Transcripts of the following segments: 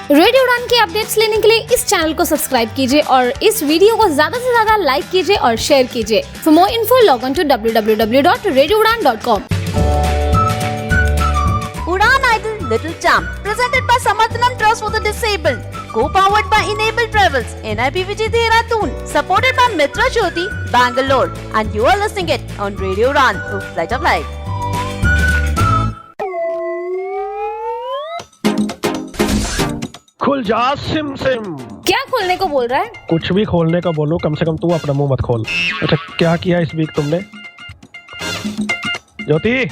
Radio उड़ान की updates लेने के लिए इस चैनल को सब्सक्राइब कीजिए और इस वीडियो को ज्यादा से ज्यादा लाइक कीजिए और शेयर कीजिए। For more info log on to www.radioudan.com। Udan Idol Little Champ, presented by Samarthanam Trust for the Disabled, co-powered by Enable Travels, NIPVG Dehradun, supported by Mitra Jyoti, Bangalore, and you are listening it on Radio Udan, the Flight of Light. खुल जा SIM SIM. क्या खोलने को बोल रहा है? कुछ भी खोलने का बोलो, कम से कम तू अपना मुंह मत खोल। अच्छा, क्या किया इस वीक तुमने? ज्योति,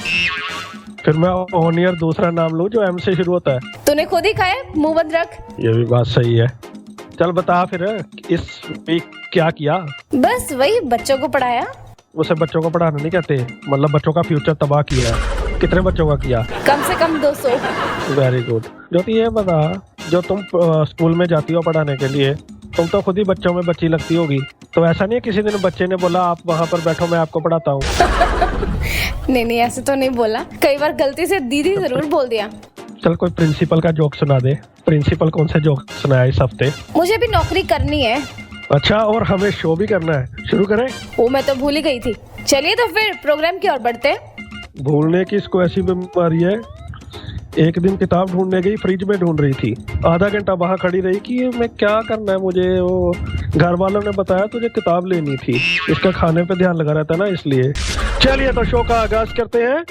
फिर मैं ओनियर दूसरा नाम लूं जो एम से शुरू होता है? तूने खुद ही खाया, मुंह बंद रख। ये भी बात सही है। चल बता फिर, इस वीक क्या किया? बस वही, बच्चों को पढ़ाया। उसे बच्चों को पढ़ाना नहीं कहते, मतलब बच्चों का फ्यूचर तबाह किया। कितने बच्चों का किया? कम से कम 200। Very good. ज्योति ये बता, जो तुम स्कूल में जाती हो पढ़ाने के लिए, तुम तो खुद ही बच्चों में बच्ची लगती होगी, तो ऐसा नहीं है किसी दिन बच्चे ने बोला आप वहाँ पर बैठो मैं आपको पढ़ाता हूँ? नहीं, ऐसे तो नहीं बोला। कई बार गलती से दीदी जरूर बोल दिया। चल कोई प्रिंसिपल का जोक सुना दे। प्रिंसिपल कौन से जोक सुनाया इस हफ्ते? मुझे भी नौकरी करनी है। अच्छा, और हमें शो भी करना है, शुरू करें? वो मैं तो भूल ही गई थी। चलिए तो फिर प्रोग्राम की ओर बढ़ते हैं। भूलने की इसको ऐसी बीमारी है। एक दिन किताब ढूंढने गई, फ्रिज में ढूंढ रही थी। आधा घंटा वहां खड़ी रही कि मैं क्या करना है मुझे। वो घर वालों ने बताया तुझे किताब लेनी थी। इसका खाने पे ध्यान लगा रहता है ना, इसलिए। चलिए तो शो का आगाज करते हैं।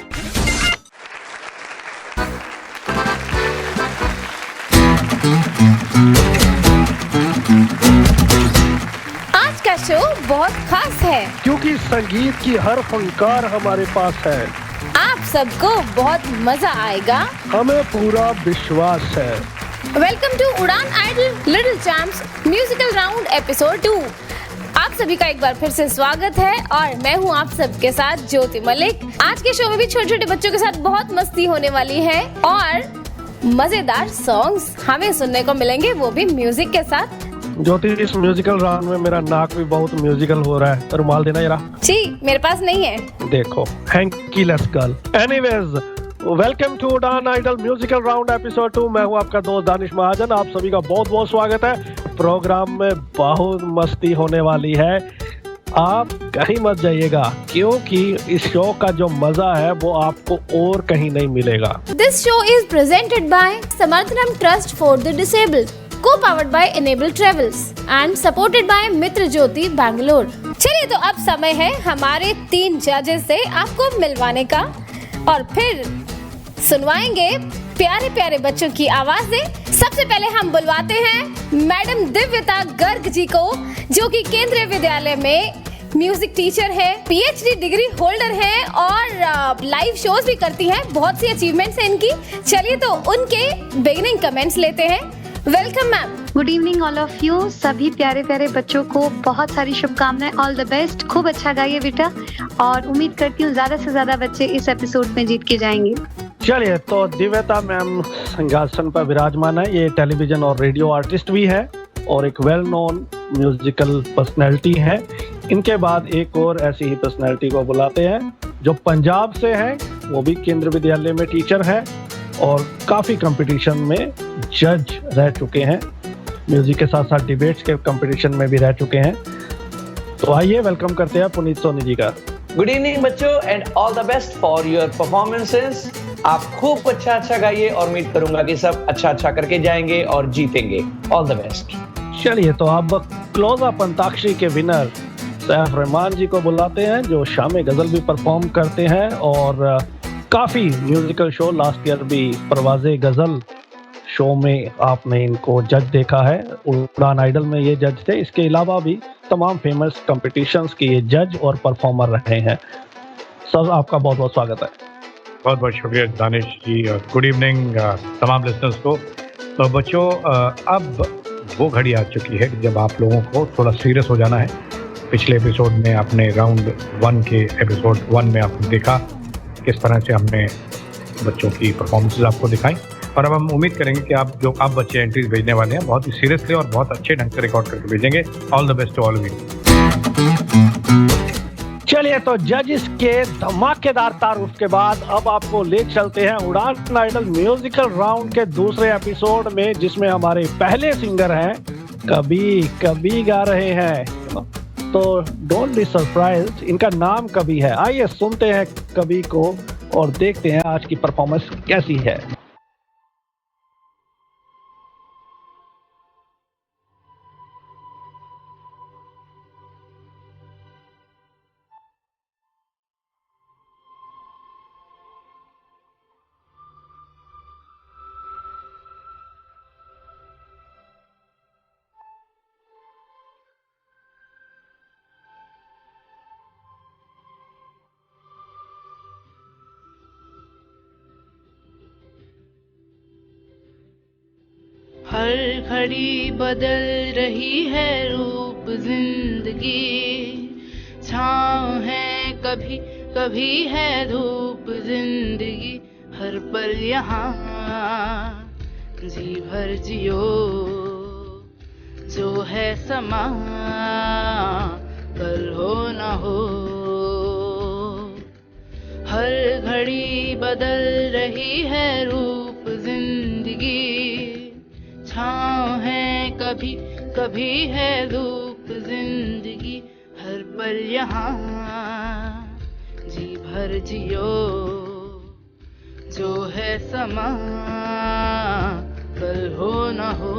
आज का शो बहुत खास है क्योंकि संगीत की हर फनकार हमारे पास है। आप सबको बहुत मजा आएगा, हमें पूरा विश्वास है। Welcome to Udan idol little champs musical round episode 2। आप सभी का एक बार फिर से स्वागत है और मैं हूं आप सबके साथ ज्योति मलिक। आज के शो में भी छोटे छोटे बच्चों के साथ बहुत मस्ती होने वाली है और मजेदार सॉन्ग्स हमें सुनने को मिलेंगे, वो भी म्यूजिक के साथ। ज्योति, इस म्यूजिकल राउंड में मेरा नाक भी बहुत म्यूजिकल हो रहा है। रुमाल देना जरा। जी, मेरे पास नहीं है। देखो, hanky less girl. Anyways, welcome to Udan idol musical round episode 2। मैं हूं आपका दोस्त दानिश महाजन। आप सभी का बहुत बहुत स्वागत है। प्रोग्राम में बहुत मस्ती होने वाली है, आप कहीं मत जाइएगा, क्योंकि इस शो का जो मजा है वो आपको और कहीं नहीं मिलेगा। This show is presented by Samarthanam trust for the disabled, co-powered by Enable Travels and supported by Mitra Jyoti Bangalore. चलिए तो अब समय है हमारे 3 जजेस से आपको मिलवाने का और फिर सुनवाएंगे प्यारे प्यारे बच्चों की आवाजें। सबसे पहले हम बुलवाते हैं मैडम दिव्यता गर्ग जी को, जो कि केंद्रीय विद्यालय में म्यूजिक टीचर है, PhD डिग्री होल्डर है और लाइव शोज भी करती हैं। बहुत सी अचीवमेंट्स हैं इनकी। चलिए तो उनके बिगिनिंग कमेंट्स लेते हैं। Welcome ma'am. Good evening all of you. सभी प्यारे प्यारे बच्चों को बहुत सारी शुभकामनाएं। All the best. खूब अच्छा गाइए बेटा, और उम्मीद करती हूँ ज्यादा से ज्यादा बच्चे इस एपिसोड में जीत के जाएंगे। चलिए तो दिव्यता मैम सिंहासन पर विराजमान है। ये टेलीविजन और रेडियो आर्टिस्ट भी है और एक वेल नोन म्यूजिकल पर्सनैलिटी है। इनके बाद एक और ऐसी ही पर्सनैलिटी को बुलाते हैं जो पंजाब से है, वो भी केंद्रीय विद्यालय में टीचर है और काफी कंपटीशन में जज रह चुके हैं। म्यूजिक के साथ साथ डिबेट्स के कंपटीशन में भी रह चुके हैं। तो आइए वेलकम करते हैं पुनीत सोनी जी का। गुड इवनिंग बच्चों and all the best for your performances. आप खूब अच्छा गाइए और उम्मीद करूंगा कि सब अच्छा करके जाएंगे और जीतेंगे। All the best. चलिए तो अब क्लोज अप अंताक्षरी के विनर सैफ रहमान जी को बुलाते हैं, जो शामे गजल भी परफॉर्म करते हैं और काफी म्यूजिकल शो, लास्ट ईयर भी परवाज़े गजल शो में आपने इनको जज देखा है। उड़ान आइडल में ये जज थे। इसके अलावा भी तमाम फेमस कॉम्पिटिशन्स के ये जज और परफॉर्मर रहे हैं। सर, आपका बहुत बहुत स्वागत है। बहुत बहुत शुक्रिया दानिश जी और गुड इवनिंग तमाम लिसनर्स को। तो बच्चों, अब वो घड़ी आ चुकी है जब आप लोगों को थोड़ा सीरियस हो जाना है। पिछले एपिसोड में आपने राउंड 1 के एपिसोड 1 में आपने देखा किस तरह से हमने बच्चों की परफॉर्मेंसेस आपको दिखाई, और अब हम उम्मीद करेंगे कि आप बच्चे एंट्रीज भेजने वाले हैं बहुत ही सीरियसली और बहुत अच्छे ढंग से रिकॉर्ड करके भेजेंगे। All the best to all of you. चलिए तो जजेस के धमाकेदार तारुफ के बाद अब आपको ले चलते हैं उड़ान आइडल म्यूजिकल राउंड के दूसरे एपिसोड में, जिसमें हमारे पहले सिंगर हैं कभी कभी गा रहे हैं। तो डोंट बी सरप्राइज्ड, इनका नाम कभी है। आइए सुनते हैं कभी को और देखते हैं आज की परफॉर्मेंस कैसी है। हर घड़ी बदल रही है रूप जिंदगी, छाँव है कभी कभी है धूप जिंदगी, हर पल यहाँ जी भर जियो, जो है समा कल हो न हो। हर घड़ी बदल रही है रूप जिंदगी, छाँव है कभी कभी है धूप जिंदगी, हर पल यहाँ जी भर जियो, जो है समा कल हो न हो।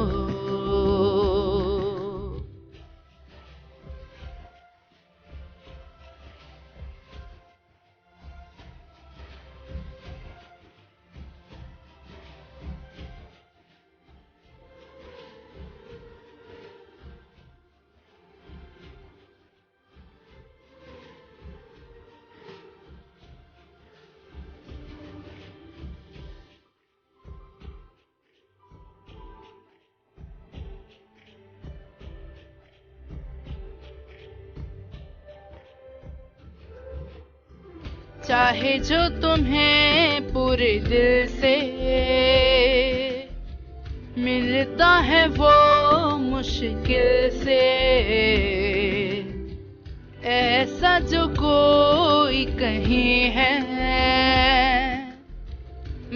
चाहे जो तुम्हें पूरे दिल से मिलता है वो मुश्किल से, ऐसा जो कोई कहीं है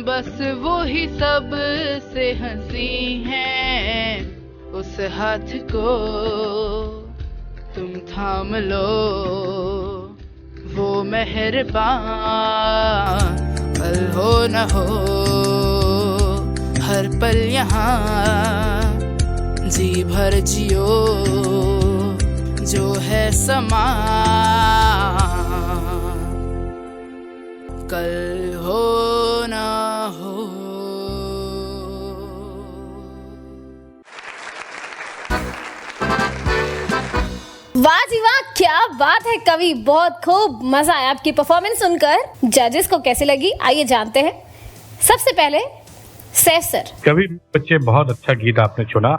बस वो ही सब से हंसी है, उस हाथ को तुम थाम लो, वो मेहरबान कल हो न हो। हर पल यहाँ जी भर जियो, जो है समा कल हो न हो। वाह जी वाह, क्या बात है कवि, बहुत खूब मजा आया आपकी परफॉर्मेंस सुनकर। जजेस को कैसी लगी आइए जानते हैं। सबसे पहले सैफ सर। कवि बच्चे बहुत अच्छा गीत आपने चुना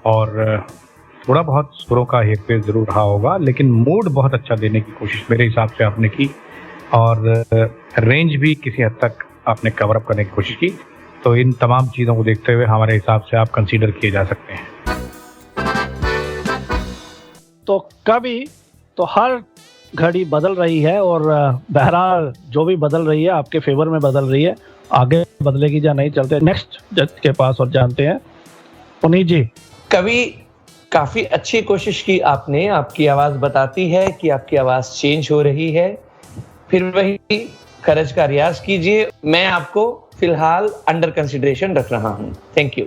और थोड़ा बहुत सुरों का हेरफेर जरूर रहा होगा, लेकिन मूड बहुत अच्छा देने की कोशिश मेरे हिसाब से आपने की और रेंज भी किसी हद तक आपने कवर अप करने की कोशिश की। तो इन तमाम चीज़ों को देखते हुए हमारे हिसाब से आप कंसीडर किए जा सकते हैं। तो कभी तो हर घड़ी बदल रही है और बहरहाल जो भी बदल रही है आपके फेवर में बदल रही है, आगे बदलेगी या नहीं। चलते नेक्स्ट जज के पास और जानते हैं। पुनीत जी। कभी काफी अच्छी कोशिश की आपने, आपकी आवाज बताती है कि आपकी आवाज चेंज हो रही है, फिर वही खरज का रियाज कीजिए। मैं आपको फिलहाल अंडर कंसिडरेशन रख रहा हूँ। Thank you.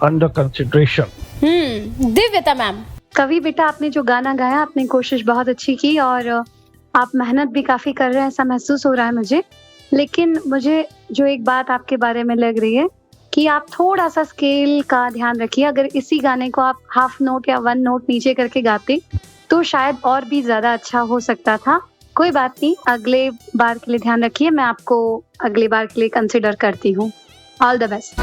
Under consideration. दिव्यता मैम। कवि बेटा, आपने जो गाना गाया आपने कोशिश बहुत अच्छी की और आप मेहनत भी काफी कर रहे हैं ऐसा महसूस हो रहा है मुझे। लेकिन मुझे जो एक बात आपके बारे में लग रही है कि आप थोड़ा सा स्केल का ध्यान रखिए। अगर इसी गाने को आप हाफ नोट या 1 नोट नीचे करके गाते तो शायद और भी ज्यादा अच्छा हो सकता था। कोई बात नहीं, अगले बार के लिए ध्यान रखिए। मैं आपको अगली बार के लिए कंसिडर करती हूँ। All the best.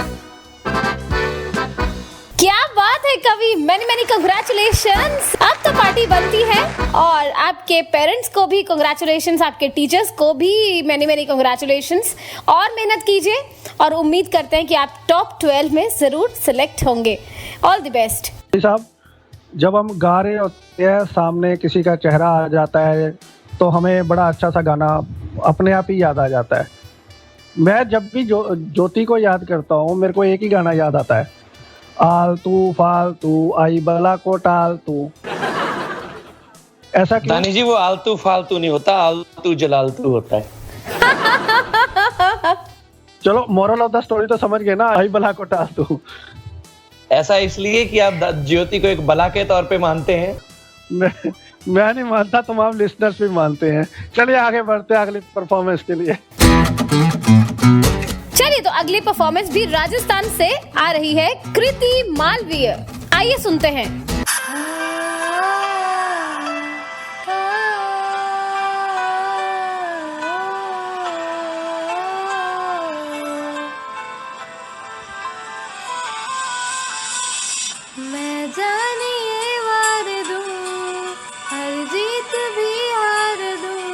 क्या बात है कवि, मैनी मैनी कांग्रेचुलेशंस। अब तो पार्टी बनती है और आपके पेरेंट्स को भी कांग्रेचुलेशंस, आपके टीचर्स को भी मैनी मैनी कांग्रेचुलेशंस। और मेहनत कीजिए और उम्मीद करते हैं कि आप टॉप 12 में जरूर सिलेक्ट होंगे। All the best. साहब जब हम गा रहे होते हैं, सामने किसी का चेहरा आ जाता है तो हमें बड़ा अच्छा सा गाना अपने आप ही याद आ जाता है। मैं जब भी ज्योति को याद करता हूँ, मेरे को एक ही गाना याद आता है, आलतू फालतू आई बला को टालतू। ऐसा क्यों? दानी जी, वो आलतू फालतू नहीं होता, आलतू जलालतू होता है। चलो, मोरल ऑफ द स्टोरी तो समझ गए ना, आई बला को टालतू। ऐसा इसलिए कि आप ज्योति को एक बला के तौर पे मानते हैं। मैं नहीं मानता, तमाम लिसनर्स भी मानते हैं। चलिए आगे बढ़ते हैं अगली परफॉर्मेंस के लिए। चलिए तो अगली परफॉर्मेंस भी राजस्थान से आ रही है, कृति मालवीय। आइए सुनते हैं। मैं जाने ये वार दूं, हर जीत भी हार दूं,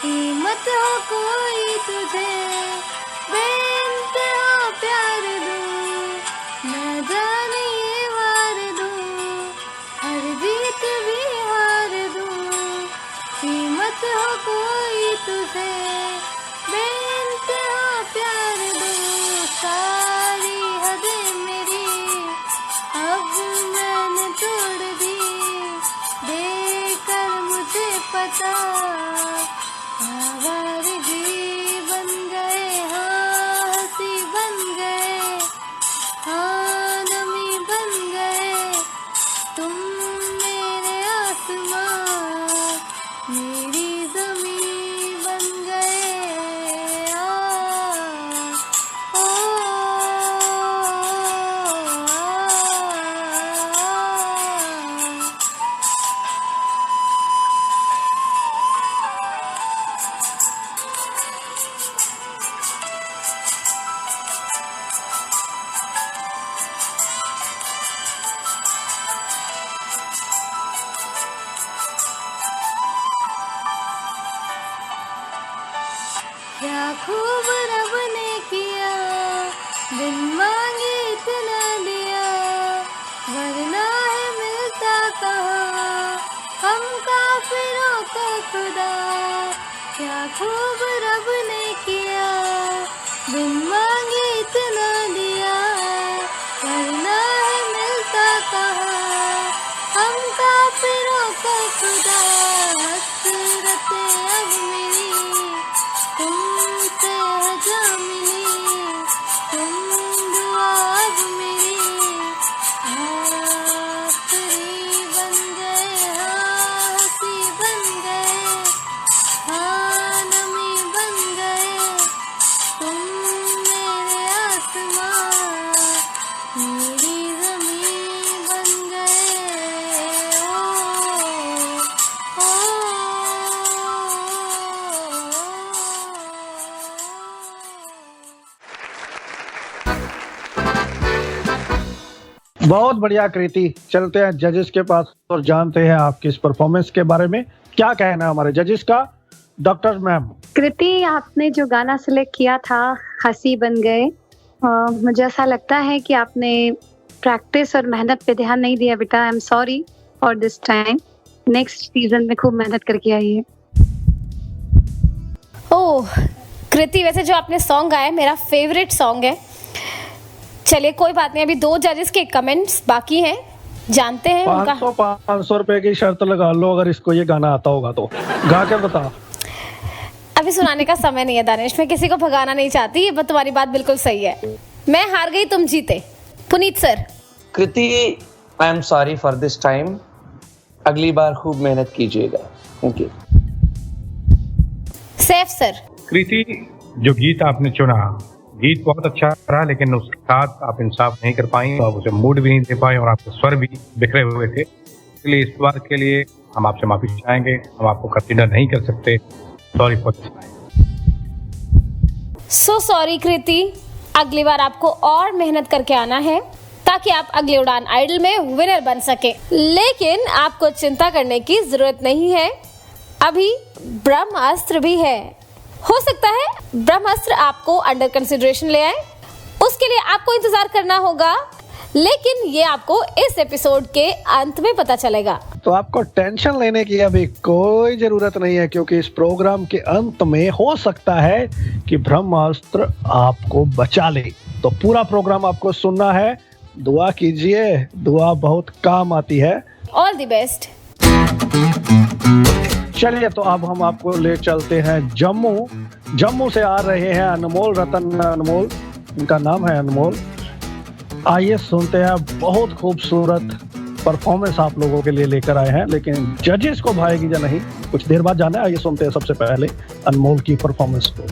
कीमत हो कोई तुझे बेइंतहा प्यार दूं। मैं जाने ये वार दूं, हर जीत भी हार दूं, कीमत हो कोई तुझे बेइंतहा प्यार दूं। सारी हदें मेरी अब मैंने तोड़ दी, देकर मुझे पता आवारगी बन गए, हाँ हंसी बन गए, हाँ नमी बन गए, तुम मेरे आसमां मेरी ज़मीं बन गए। क्या खूब रब ने किया, बिन मांगे इतना दिया, वरना है मिलता कहाँ हम काफिरों को खुदा। क्या खूब रब ने किया, बिन मांगे इतना दिया, वरना है मिलता कहाँ हम काफिरों को खुदा। हसरतें अब मेरी तुमसे है जा मिली, तुम दुआ अब मेरी आखिरी बन गए, हाँ हंसी बन गए, हाँ नमी बन गए, तुम मेरे आसमां मेरी ज़मीं बन गए। ओ बहुत बढ़िया कृति। चलते हैं जजेस के पास और जानते हैं आपकी इस परफॉर्मेंस के बारे में क्या कहना है हमारे जजेस का। Doctor ma'am. कृति, आपने जो गाना सिलेक्ट किया था हंसी बन गए, मुझे ऐसा लगता है कि आपने प्रैक्टिस और मेहनत पे ध्यान नहीं दिया बेटा। आई am sorry for this time. Next season में खूब मेहनत करके आइए। ओह कृति, वैसे जो आपने सॉन्ग गाया मेरा फेवरेट सॉन्ग है। चलिए कोई बात नहीं, अभी 2 जजेस के कमेंट्स बाकी हैं, जानते हैं उनका। 500 रुपए की शर्त लगा लो अगर इसको ये गाना आता होगा तो। गा के बता। अभी सुनाने का समय नहीं है दानिश, मैं किसी को भगाना नहीं चाहती, बस तुम्हारी बात बिल्कुल सही है। मैं हार गई, तुम जीते। Puneet sir. Kriti, I am sorry for this time, अगली बार खूब मेहनत कीजिएगा। Thank you. Saif sir. Kriti, जो गीत आपने चुना, गीत बहुत अच्छा रहा, लेकिन उसके साथ आप इंसाफ नहीं कर पाई, आप उसे मूड भी नहीं दे पाए और आपके स्वर भी बिखरे हुए थे। इसलिए इस बार के लिए हम आपसे माफी चाहेंगे, हम आपको कंसीडर नहीं कर सकते। Sorry for this time. So sorry Kriti, अगली बार आपको और मेहनत करके आना है ताकि आप अगले उड़ान आइडल में विनर बन सके। लेकिन आपको चिंता करने की जरूरत नहीं है, अभी ब्रह्मास्त्र भी है। हो सकता है ब्रह्मास्त्र आपको अंडर कंसिडरेशन ले आए, उसके लिए आपको इंतजार करना होगा लेकिन ये आपको इस एपिसोड के अंत में पता चलेगा। तो आपको टेंशन लेने की अभी कोई जरूरत नहीं है, क्योंकि इस प्रोग्राम के अंत में हो सकता है कि ब्रह्मास्त्र आपको बचा ले। तो पूरा प्रोग्राम आपको सुनना है, दुआ कीजिए, दुआ बहुत काम आती है। All the best. चलिए, तो अब हम आपको ले चलते हैं जम्मू से आ रहे हैं अनमोल रतन। अनमोल, इनका नाम है अनमोल। आइए सुनते हैं, बहुत खूबसूरत परफॉर्मेंस आप लोगों के लिए लेकर आए हैं, लेकिन जजेस को भाएगी या नहीं कुछ देर बाद जाना है। आइए सुनते हैं सबसे पहले अनमोल की परफॉर्मेंस को।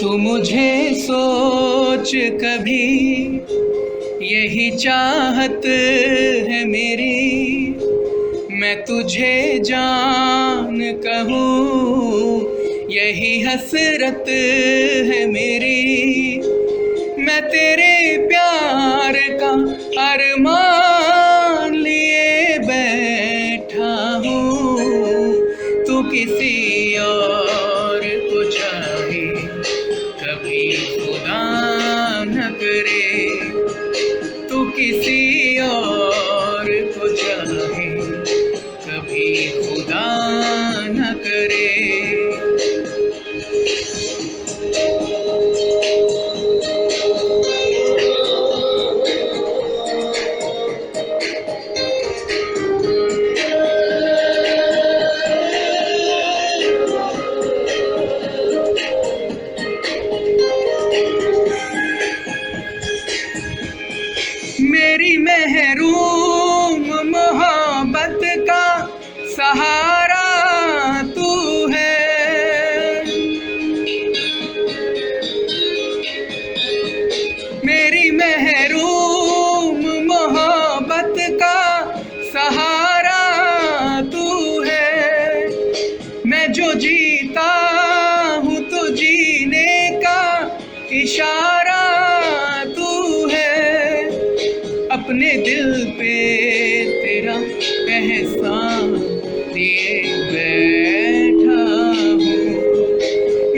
तू मुझे सोच कभी, यही चाहत है मेरी, मैं तुझे जान कहूँ यही हसरत है मेरी। मैं तेरे प्यार का अरमान लिए बैठा हूँ, तू किसी और को चाहे कभी खुदा न करे, तू किसी और को चाहे कभी खुदा न करे। मेरी महरूम मोहब्बत का सहारा तू है, मेरी महरूम मोहब्बत का सहारा तू है। मैं जो जीता हूँ तो जीने का इशारा तू है, अपने दिल पे तेरा एहसान लिए बैठा हूँ,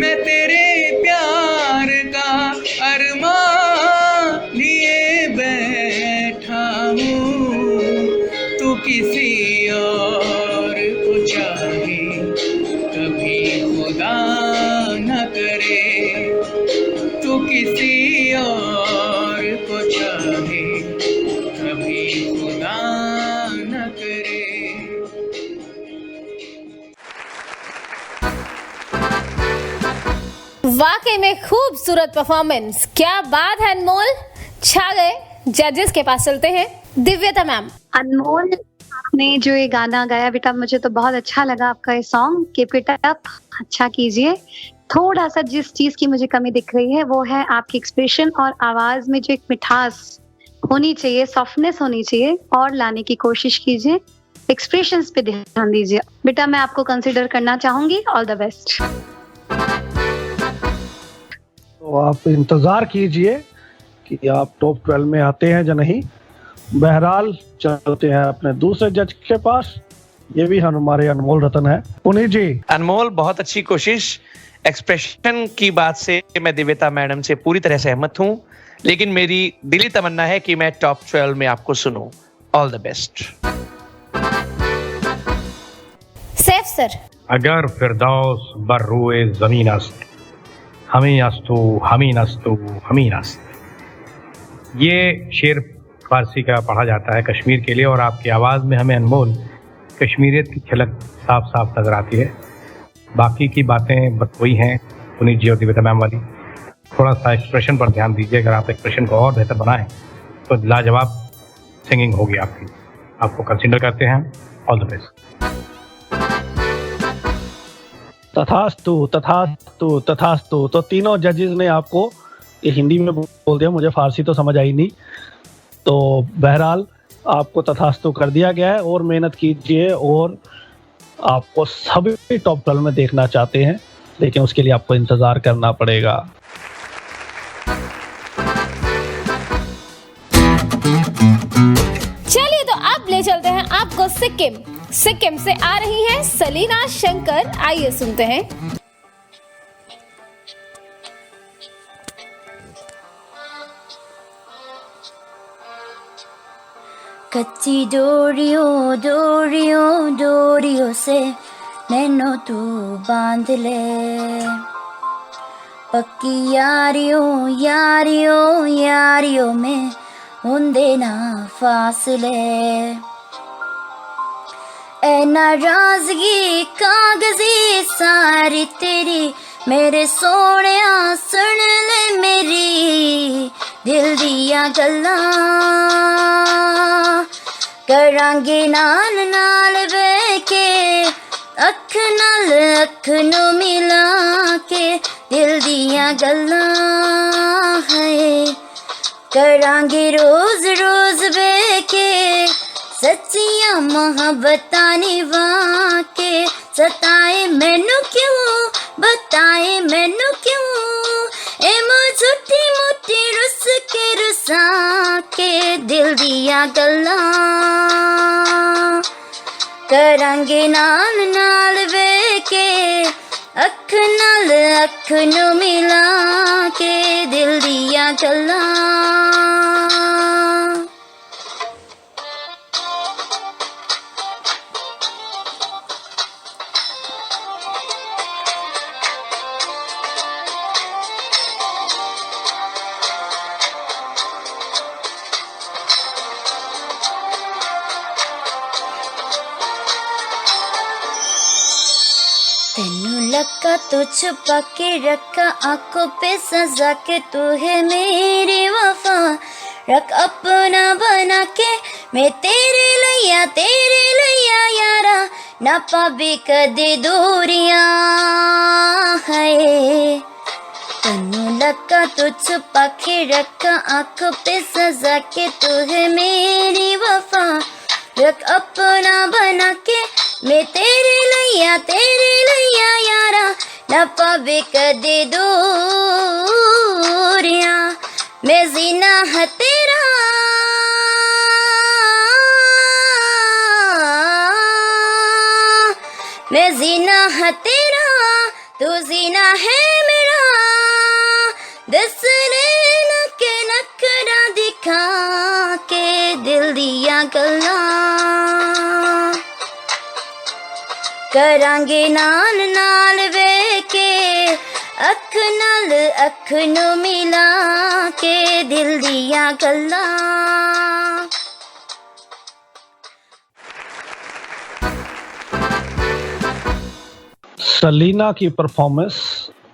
मैं तेरे प्यार का अरमान लिए बैठा हूँ, तू किसी और को चाहे कभी खुदा न करे, तू किसी और को चाहे कभी खुदा न करे। वाकई में खूबसूरत परफॉर्मेंस, क्या बात है अनमोल, छा गए। जजेस के पास चलते हैं, दिव्यता मैम। अनमोल ने जो ये गाना गाया बेटा, मुझे तो बहुत अच्छा लगा आपका ये सॉन्ग। कीप इट अप, अच्छा कीजिए। थोड़ा सा जिस चीज की मुझे कमी दिख रही है वो है आपकी एक्सप्रेशन और आवाज में जो एक मिठास होनी चाहिए, सॉफ्टनेस होनी चाहिए, और लाने की कोशिश कीजिए। एक्सप्रेशंस पे ध्यान दीजिए बेटा, मैं आपको कंसीडर करना चाहूंगी। All the best. तो आप इंतजार कीजिए कि आप टॉप 12 में आते हैं या नहीं। बहरहाल चलते हैं अपने दूसरे जज के पास, ये भी हमारे अनमोल रतन है। पुनीत जी। अनमोल, बहुत अच्छी कोशिश। एक्सप्रेशन की बात से मैं दिव्यता मैडम से पूरी तरह सहमत हूँ, लेकिन मेरी दिली तमन्ना है कि मैं टॉप 12 में आपको सुनूं। All the best. Saif sir. अगर फिरदौस बर रूए ज़मीन अस्त, हमीन अस्तु हमीन अस्तु हमीन अस्त। ये शेर फारसी का पढ़ा जाता है कश्मीर के लिए, और आपकी आवाज़ में हमें अनमोल कश्मीरियत की झलक साफ साफ नजर आती है। बाकी की बातें वही हैं पुनीत जी और दिव्यता मैम वाली। थोड़ा सा एक्सप्रेशन पर ध्यान दीजिए, अगर आप एक्सप्रेशन को और बेहतर बनाएं तो लाजवाब सिंगिंग होगी आपकी। आपको कंसीडर करते हैं। All the best. तथास्तु तथास्तु तथास्तु। तो तीनों जजेस ने आपको ये हिंदी में बोल दिया, मुझे फारसी तो समझ आई नहीं। तो बहरहाल आपको तथास्तु कर दिया गया है, और मेहनत कीजिए। और आपको सभी टॉप 12 में देखना चाहते हैं, लेकिन उसके लिए आपको इंतजार करना पड़ेगा। चलिए, तो अब ले चलते हैं आपको सिक्किम। सिक्किम से आ रही हैं सलीना शंकर। आइए सुनते हैं। कच्ची डोरियों डोरियों डोरियों से नैनो तू बांध ले, पक्की यारियों यारियों यारियों में होंदे ना फासले। ऐ नाराज़गी कागज़ी सारी तेरी, मेरे सोहणिया सुन ले मेरी दिल दियां गल्लां। करांगे नाल नाल बह के, अख नाल अख नू मिला के दिल दियां गल्लां है। करांगे रोज रोज बह के, सच्चियां मोहब्बतां निभा के। सताए मैनू क्यों, बताए मैनू क्यों, ए मां झूठी मोटी रुस के रुसा के दिल दियां गल्लां। करांगे नाल नाल बह के, अख नाल अख नू मिला के दिल दियां गल्लां। तेनू लक्का तो छुपा के रखा आंखों पे सजा के, तू है मेरी वफा रख अपना बना के। मैं तेरे लिया यारा, ना पाबी कदे दूरियां है। तेनू लक्का तो छुपा के रखा आंखों पे सजा के, तू है मेरी वफा रख अपना बना के। मैं तेरे लिया यारा, ना पावे कदे दूरियां। मैं जीना है तेरा, मैं जीना है तेरा, तू जीना है मेरा। दसने न के नखरा दिखा के दिल दियां गल्लां। करांगे नाल नाल बह के, अख नाल अख नू मिला के दिल दियां गल्लां। सलीना की परफॉर्मेंस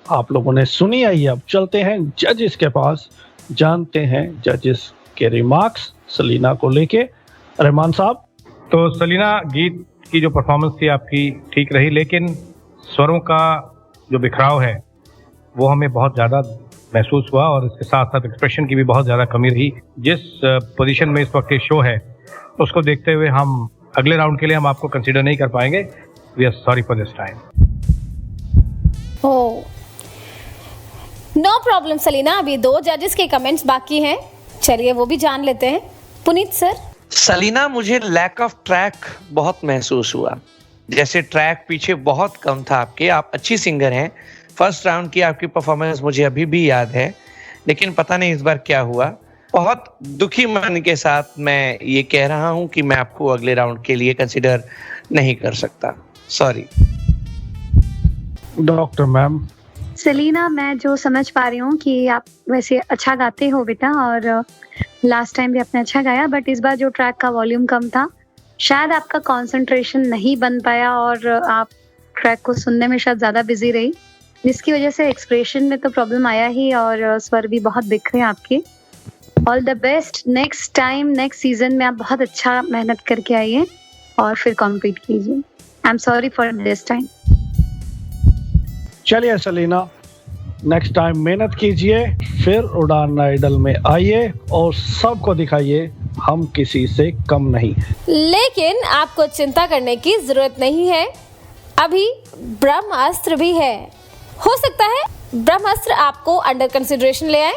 आप लोगों ने सुनी। आइए अब चलते हैं जजेस के पास, जानते हैं जजेस के रिमार्क्स सलीना को लेके। रहमान साहब। तो सलीना, गीत की जो परफॉर्मेंस थी आपकी ठीक रही, लेकिन स्वरों का जो बिखराव है वो हमें बहुत ज़्यादा महसूस हुआ, और इसके साथ साथ एक्सप्रेशन की भी बहुत ज़्यादा कमी रही। जिस पोजीशन में इस वक्त ये शो है उसको देखते हुए हम अगले राउंड के लिए हम आपको कंसीडर नहीं कर पाएंगे। We are sorry for this time. No problem Salina, अभी 2 जजेस के कमेंट्स बाकी हैं, चलिए वो भी जान लेते हैं। पुनीत सर। सलीना, मुझे लैक ऑफ ट्रैक बहुत महसूस हुआ, जैसे ट्रैक पीछे बहुत कम था आपके। आप अच्छी सिंगर हैं, फर्स्ट राउंड की आपकी परफॉर्मेंस मुझे अभी भी याद है, लेकिन पता नहीं इस बार क्या हुआ। बहुत दुखी मन के साथ मैं ये कह रहा हूं कि मैं आपको अगले राउंड के लिए कंसिडर नहीं कर सकता, सॉरी। Doctor ma'am. सलीना, मैं जो समझ पा रही हूँ कि आप वैसे अच्छा गाते हो बेटा, और लास्ट टाइम भी आपने अच्छा गाया, बट इस बार जो ट्रैक का वॉल्यूम कम था, शायद आपका कंसंट्रेशन नहीं बन पाया और आप ट्रैक को सुनने में शायद ज़्यादा बिजी रही, जिसकी वजह से एक्सप्रेशन में तो प्रॉब्लम आया ही, और स्वर भी बहुत बिखरे आपके। All the best, next time next season में आप बहुत अच्छा मेहनत करके आइए और फिर कॉम्पीट कीजिए। आई am sorry for this time. चलिए सलीना, नेक्स्ट टाइम मेहनत कीजिए, फिर उड़ान आइडल में आइए और सबको दिखाइए हम किसी से कम नहीं। लेकिन आपको चिंता करने की जरूरत नहीं है, अभी ब्रह्मास्त्र भी है। हो सकता है ब्रह्मास्त्र आपको अंडर कंसिडरेशन ले आए,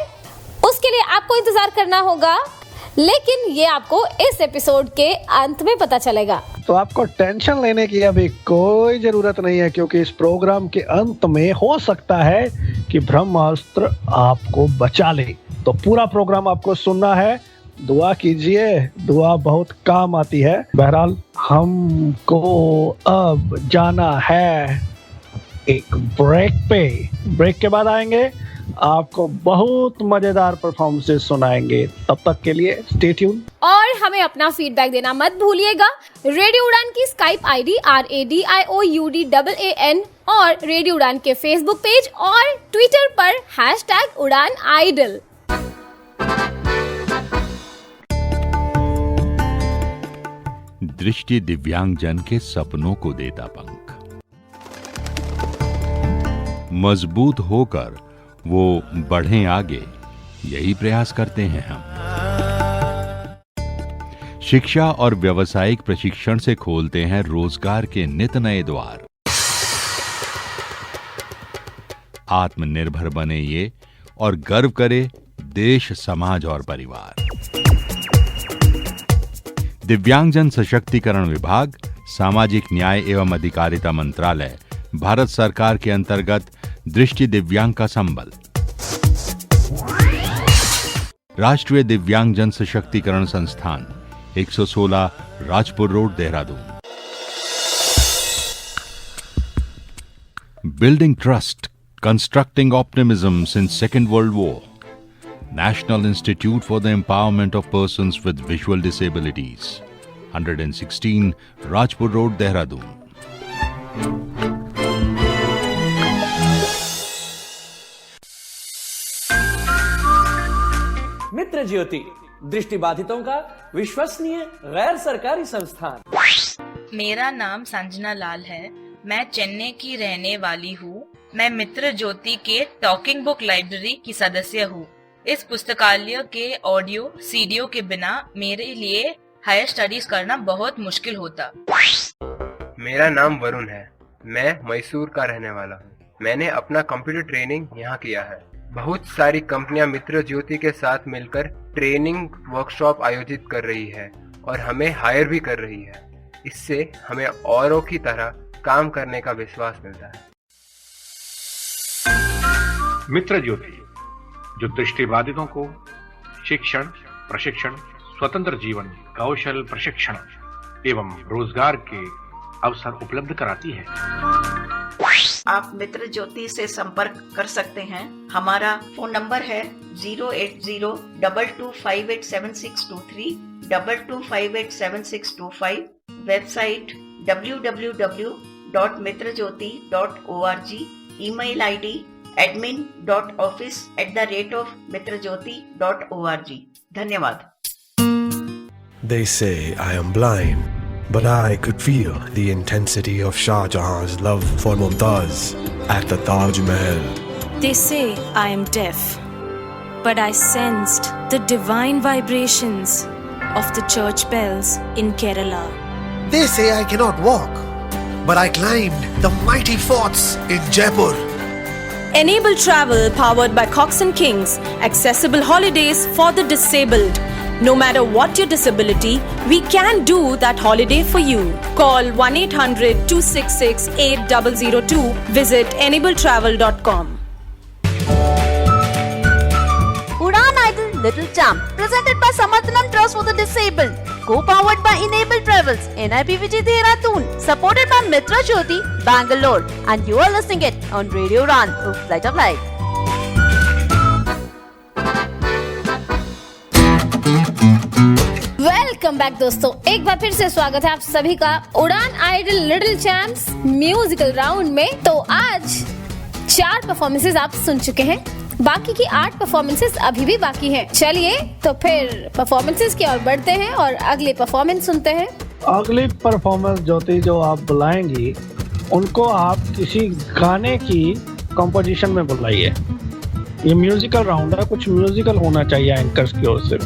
उसके लिए आपको इंतजार करना होगा लेकिन ये आपको इस एपिसोड के अंत में पता चलेगा। तो आपको टेंशन लेने की अभी कोई जरूरत नहीं है, क्योंकि इस प्रोग्राम के अंत में हो सकता है कि ब्रह्मास्त्र आपको बचा ले। तो पूरा प्रोग्राम आपको सुनना है, दुआ कीजिए, दुआ बहुत काम आती है। बहरहाल हमको अब जाना है एक ब्रेक पे। ब्रेक के बाद आएंगे, आपको बहुत मजेदार परफॉर्मेंसेस सुनाएंगे। तब तक के लिए स्टे ट्यून और हमें अपना फीडबैक देना मत भूलिएगा। रेडियो उड़ान की स्काइप आईडी RADIOUDAAN और रेडियो उड़ान के फेसबुक पेज और ट्विटर पर #Uड़ानAidol। दृष्टि दिव्यांगजन के सपनों को देता पंख, मजबूत होकर वो बढ़ें आगे, यही प्रयास करते हैं हम। शिक्षा और व्यावसायिक प्रशिक्षण से खोलते हैं रोजगार के नित नए द्वार। आत्मनिर्भर बने ये और गर्व करे देश, समाज और परिवार। दिव्यांगजन सशक्तिकरण विभाग, सामाजिक न्याय एवं अधिकारिता मंत्रालय, भारत सरकार के अंतर्गत दृष्टि दिव्यांग का संबल। राष्ट्रीय दिव्यांगजन सशक्तिकरण संस्थान, 116 Rajpur road, Dehradun. Building trust, constructing optimism since second world war. National Institute for the Empowerment of Persons with Visual Disabilities, 116 Rajpur Road, Dehradun. मित्र ज्योति, दृष्टिबाधितों का विश्वसनीय गैर सरकारी संस्थान। मेरा नाम संजना लाल है, मैं चेन्नई की रहने वाली हूँ। मैं मित्र ज्योति के टॉकिंग बुक लाइब्रेरी की सदस्य हूँ। इस पुस्तकालय के ऑडियो सीडीओ के बिना मेरे लिए हायर स्टडीज करना बहुत मुश्किल होता। मेरा नाम वरुण है, मैं मैसूर का रहने वाला हूँ। मैंने अपना कंप्यूटर ट्रेनिंग यहाँ किया है। बहुत सारी कंपनियां मित्र ज्योति के साथ मिलकर ट्रेनिंग वर्कशॉप आयोजित कर रही है और हमें हायर भी कर रही है। इससे हमें औरों की तरह काम करने का विश्वास मिलता है। मित्र ज्योति जो दृष्टिबाधितों को शिक्षण, प्रशिक्षण, स्वतंत्र जीवन, कौशल प्रशिक्षण एवं रोजगार के अवसर उपलब्ध कराती है। आप मित्र ज्योति से संपर्क कर सकते हैं। हमारा फोन नंबर है 08022587623, 22587625। Website www.mitrajyoti.org। Email ID admin.office@mitrajyoti.org। धन्यवाद। They say I am blind, but I could feel the intensity of Shah Jahan's love for Mumtaz at the Taj Mahal. They say I am deaf, but I sensed the divine vibrations of the church bells in Kerala. They say I cannot walk, but I climbed the mighty forts in Jaipur. Enable Travel, powered by Cox & Kings, accessible holidays for the disabled. No matter what your disability, we can do that holiday for you. Call 1-800-266-8002. Visit enabletravel.com. Udan Idol Little Champ, presented by Samarthanam Trust for the Disabled, co-powered by Enable Travels, NIPVG Dehradun, supported by Mitra Jyoti, Bangalore, and you are listening it on Radio Udan, Flight of Life. Welcome back दोस्तों, एक बार फिर से स्वागत है आप सभी का Udan idol little champs musical round में। तो आज 4 परफॉर्मेंसेस आप सुन चुके हैं, बाकी की 8 परफॉर्मेंसेस अभी भी बाकी हैं। चलिए तो फिर परफॉर्मेंसेस की ओर बढ़ते हैं और अगली परफॉर्मेंस सुनते हैं। अगली परफॉर्मेंस ज्योति जो आप बुलाएंगी, उनको आप किसी गाने की कंपोजिशन में बुलाइए। ये म्यूजिकल राउंड है, कुछ म्यूजिकल होना चाहिए एंकर्स की ओर से।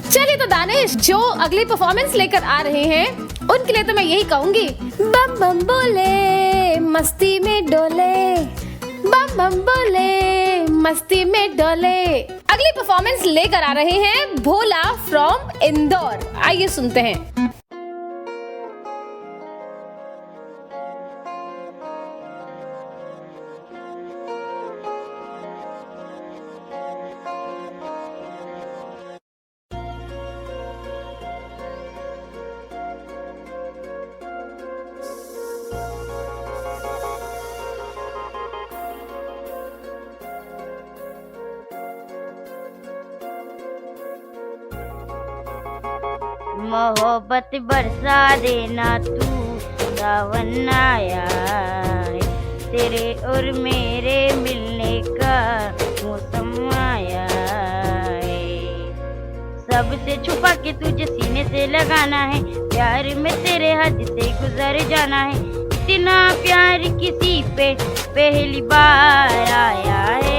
चलिए तो दानिश जो अगली परफॉर्मेंस लेकर आ रहे हैं उनके लिए तो मैं यही कहूंगी, बम बम बोले मस्ती में डोले, बम बम बोले मस्ती में डोले। अगली परफॉर्मेंस लेकर आ रहे हैं भोला फ्रॉम इंदौर। आइए सुनते हैं। मोहब्बत बरसा देना तू सावन आया है, तेरे और मेरे मिलने का मौसम आया है। सबसे छुपा के तुझे सीने से लगाना है, प्यार में तेरे हद से गुजर जाना है। इतना प्यार किसी पे पहली बार आया है।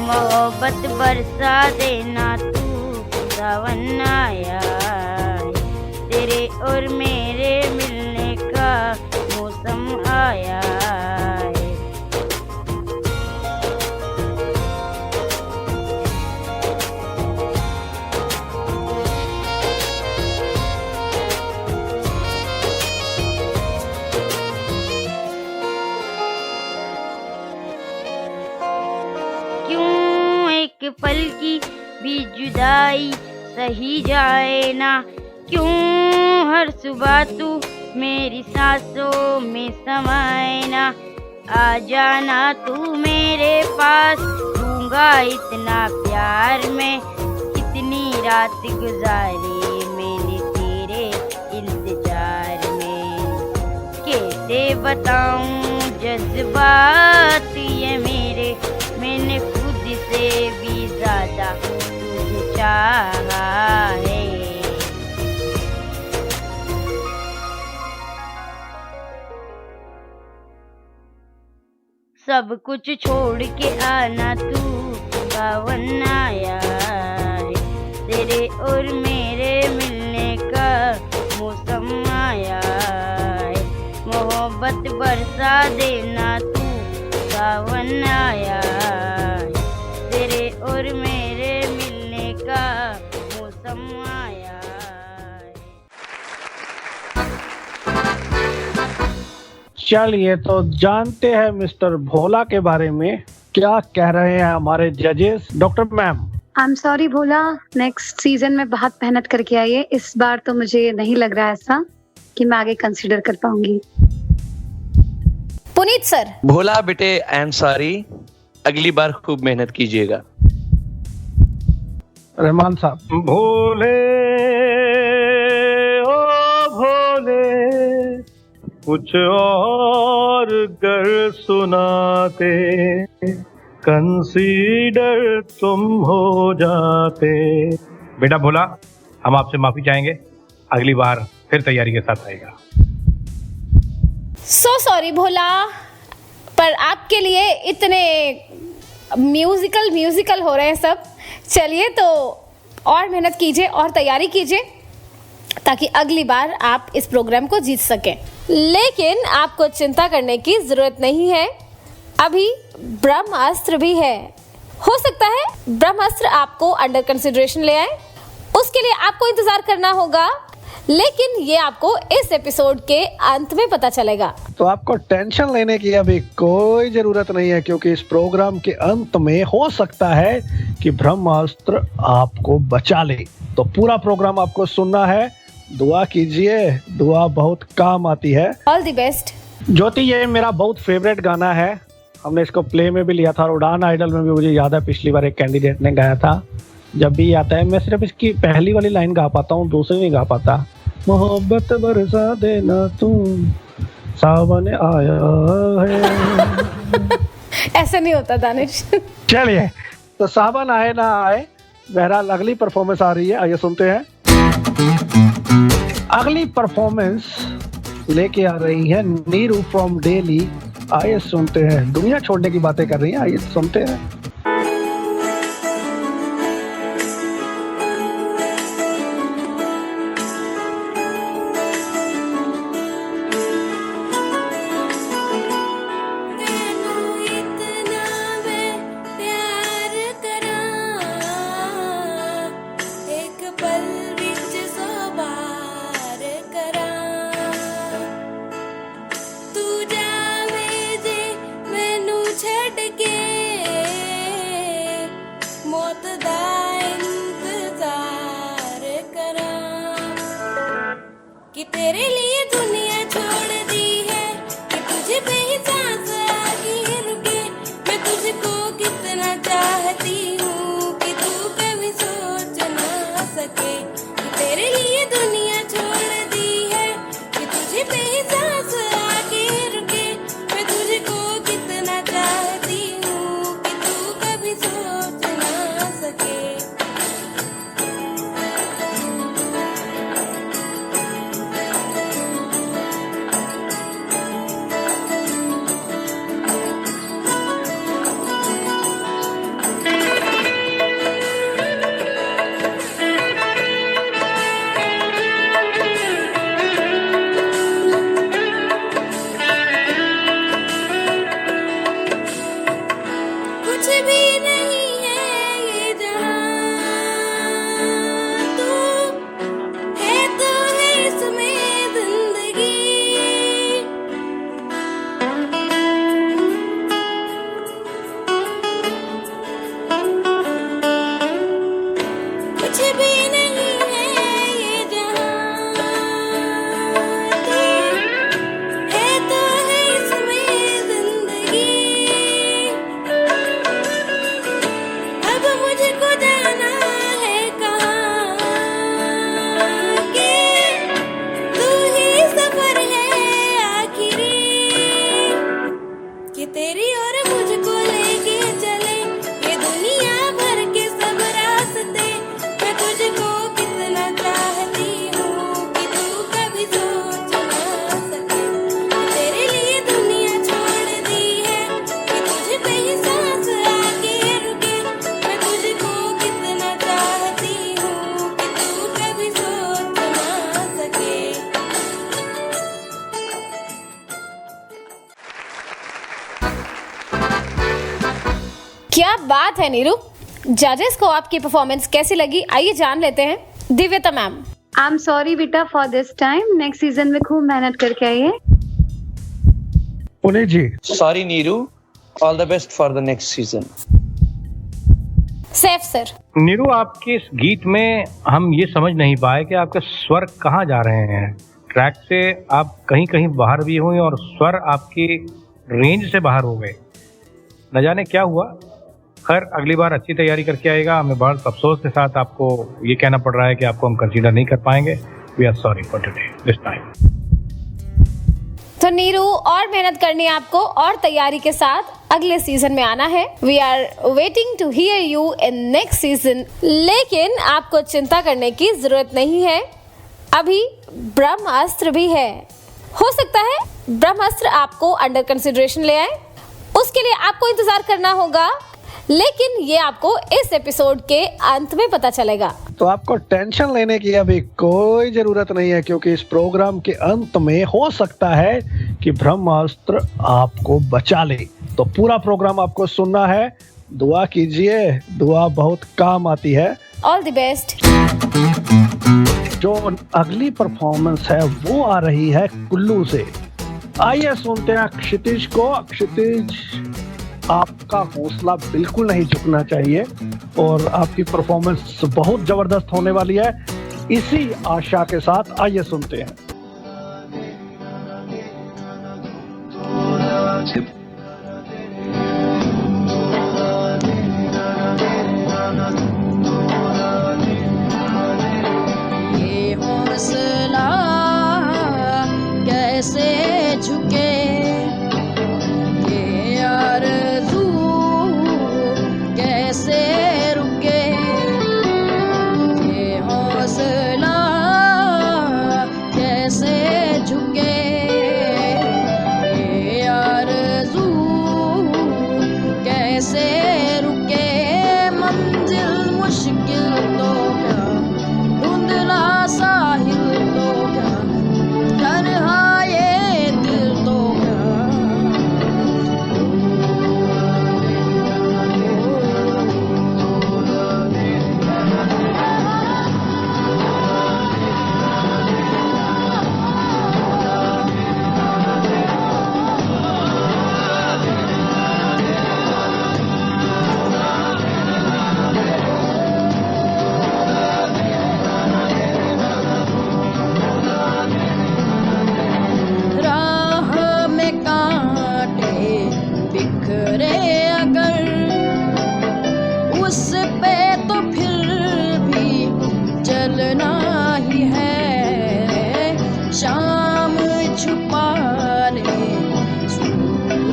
मोहब्बत बरसा देना तू सावन आया है, तेरे और मेरे मिलने का मौसम आया है। एक पल की भी जुदाई सही जाए ना, क्यों हर सुबह तू मेरी सांसों में समाए ना। आ जाना तू मेरे पास, दूंगा इतना प्यार में। कितनी रात गुजारी मैंने तेरे इंतजार में, कैसे बताऊं जज्बात ये मेरे। मैंने खुद से भी ज्यादा तुझे चाहा है। सब कुछ छोड़ के आना तू सावन आया है, तेरे और मेरे मिलने का मौसम आया है। मोहब्बत बरसा देना तू सावन आया है, तेरे और मेरे मिलने का मौसम आया है। चलिए तो जानते हैं मिस्टर भोला के बारे में क्या कह रहे हैं हमारे जजेस। Doctor ma'am. I am sorry Bhola, next season में बहुत मेहनत करके आइए। इस बार तो मुझे नहीं लग रहा ऐसा कि मैं आगे कंसीडर कर पाऊंगी। पुनीत सर। भोला बेटे, आई एम सॉरी, अगली बार खूब मेहनत कीजिएगा। रहमान साहब। भोले ओ भोले, कुछ और कर सुनाते, कंसीडर तुम हो जाते। बेटा भोला, हम आपसे माफी चाहेंगे, अगली बार फिर तैयारी के साथ आएगा। सो सॉरी भोला, पर आपके लिए इतने म्यूजिकल हो रहे हैं सब। चलिए तो और मेहनत कीजिए और तैयारी कीजिए ताकि अगली बार आप इस प्रोग्राम को जीत सकें। लेकिन आपको चिंता करने की जरूरत नहीं है, अभी ब्रह्मास्त्र भी है। हो सकता है ब्रह्मास्त्र आपको अंडर कंसिडरेशन ले आए, उसके लिए आपको इंतजार करना होगा, लेकिन ये आपको इस एपिसोड के अंत में पता चलेगा। तो आपको टेंशन लेने की अभी कोई जरूरत नहीं है, क्योंकि इस प्रोग्राम के अंत में हो सकता है कि ब्रह्मास्त्र आपको बचा ले। तो पूरा प्रोग्राम आपको सुनना है, दुआ कीजिए, दुआ बहुत काम आती है। All the best. ज्योति, ये मेरा बहुत फेवरेट गाना है, हमने इसको प्ले में भी लिया था और उड़ान आइडल में भी मुझे याद है पिछली बार एक कैंडिडेट ने गाया था। जब भी आता है मैं सिर्फ इसकी पहली वाली लाइन गा पाता हूँ, दूसरी नहीं गा पाता। मोहब्बत बरसा देना तू सावन आया है। ऐसे नहीं होता दानिश। चलिए तो सावन आए ना आए, बहरहाल अगली परफॉर्मेंस आ रही है, आइए सुनते हैं। अगली परफॉर्मेंस लेके आ रही है नीरू फ्रॉम दिल्ली, आइए सुनते हैं। दुनिया छोड़ने की बातें कर रही हैं, आइए सुनते हैं। तेरे लिए दुनिया छोड़ दी है कि तुझे पे ही सांस आगे रुके। मैं तुझको कितना चाहती हूँ कि तू कभी सोच ना सके। तेरे लिए दुनिया छोड़ दी है कि तुझे पे ही सांस आगे रुके। मैं तुझको कितना चाहती हूँ कि तू कभी सोच ना सके। कुछ भी नहीं है ये जहां, तू है तो है इसमें जिंदगी। कुछ भी नहीं है ये जहां, तू है तो है इसमें जिंदगी। अब मुझको जाना है कहाँ के तू ही सफर है आखिरी कि तेरी और मुझको लेके चले ये दुनिया भर के सब रास्ते। मैं तुझको कितना चाहती हूँ कि तू कभी सोच ना सके। तेरे लिए दुनिया छोड़ दी है कि तुझे पे ही सांस आगे रुके। मैं तुझको कितना चाहती हूँ कि तू कभी सोच ना सके। क्या बात है नीरू। जजेस को आपकी परफॉर्मेंस कैसी लगी, आइए जान लेते हैं। Divyata ma'am. I am sorry बेटा for this time, next season में खूब मेहनत करके आइए। Puneet ji. Sorry Neeru, all the best for the next season. Saif sir. Neeru, आपके इस गीत में हम ये समझ नहीं पाए कि आपके स्वर कहाँ जा रहे हैं। ट्रैक से आप कहीं कहीं बाहर भी हुए और स्वर आपकी रेंज से बाहर हो गए, न जाने क्या हुआ। खैर, अगली बार अच्छी तैयारी करके आएगा। हमें बहुत अफसोस के साथ आपको ये कहना पड़ रहा है कि आपको हम कंसीडर नहीं कर पाएंगे। We are sorry for today this time. तो नीरू, और मेहनत करनी है आपको और तैयारी के साथ अगले सीजन में आना है। We are waiting to hear you in next season. लेकिन आपको चिंता करने की जरूरत नहीं है, अभी ब्रह्मास्त्र भी है। हो सकता है ब्रह्मास्त्र आपको अंडर कंसिडरेशन ले आए, उसके लिए आपको इंतजार करना होगा। लेकिन ये आपको इस एपिसोड के अंत में पता चलेगा। तो आपको टेंशन लेने की अभी कोई जरूरत नहीं है, क्योंकि इस प्रोग्राम के अंत में हो सकता है कि ब्रह्मास्त्र आपको बचा ले। तो पूरा प्रोग्राम आपको सुनना है। दुआ कीजिए, दुआ बहुत काम आती है। All the best. जो अगली परफॉर्मेंस है वो आ रही है कुल्लू से। आइए सुनते हैं क्षितिज को। क्षितिज, आपका हौसला बिल्कुल नहीं झुकना चाहिए और आपकी परफॉर्मेंस बहुत जबरदस्त होने वाली है। इसी आशा के साथ आइए सुनते हैं। ये हौसला कैसे झुके, ये आरज़ू कैसे रुके। ये हौसला कैसे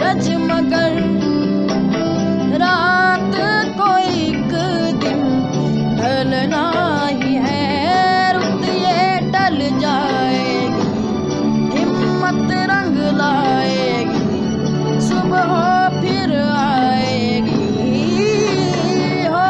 अजमगर रात को एक दिन ढलना ही है, रुत ये टल जाएगी, हिम्मत रंग लाएगी, सुबह फिर आएगी हो।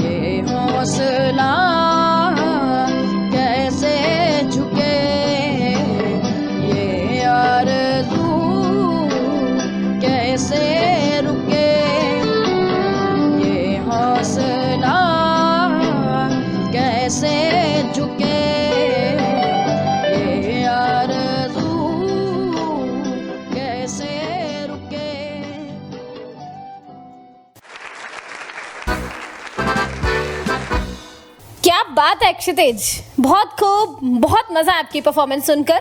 ये हौसला कैसे झुके, ये आरज़ू कैसे रुके, ये हौसला कैसे झुके, ये आरज़ू कैसे रुके। क्या बात है क्षितिज, बहुत खूब, बहुत मजा आपकी परफॉर्मेंस सुनकर।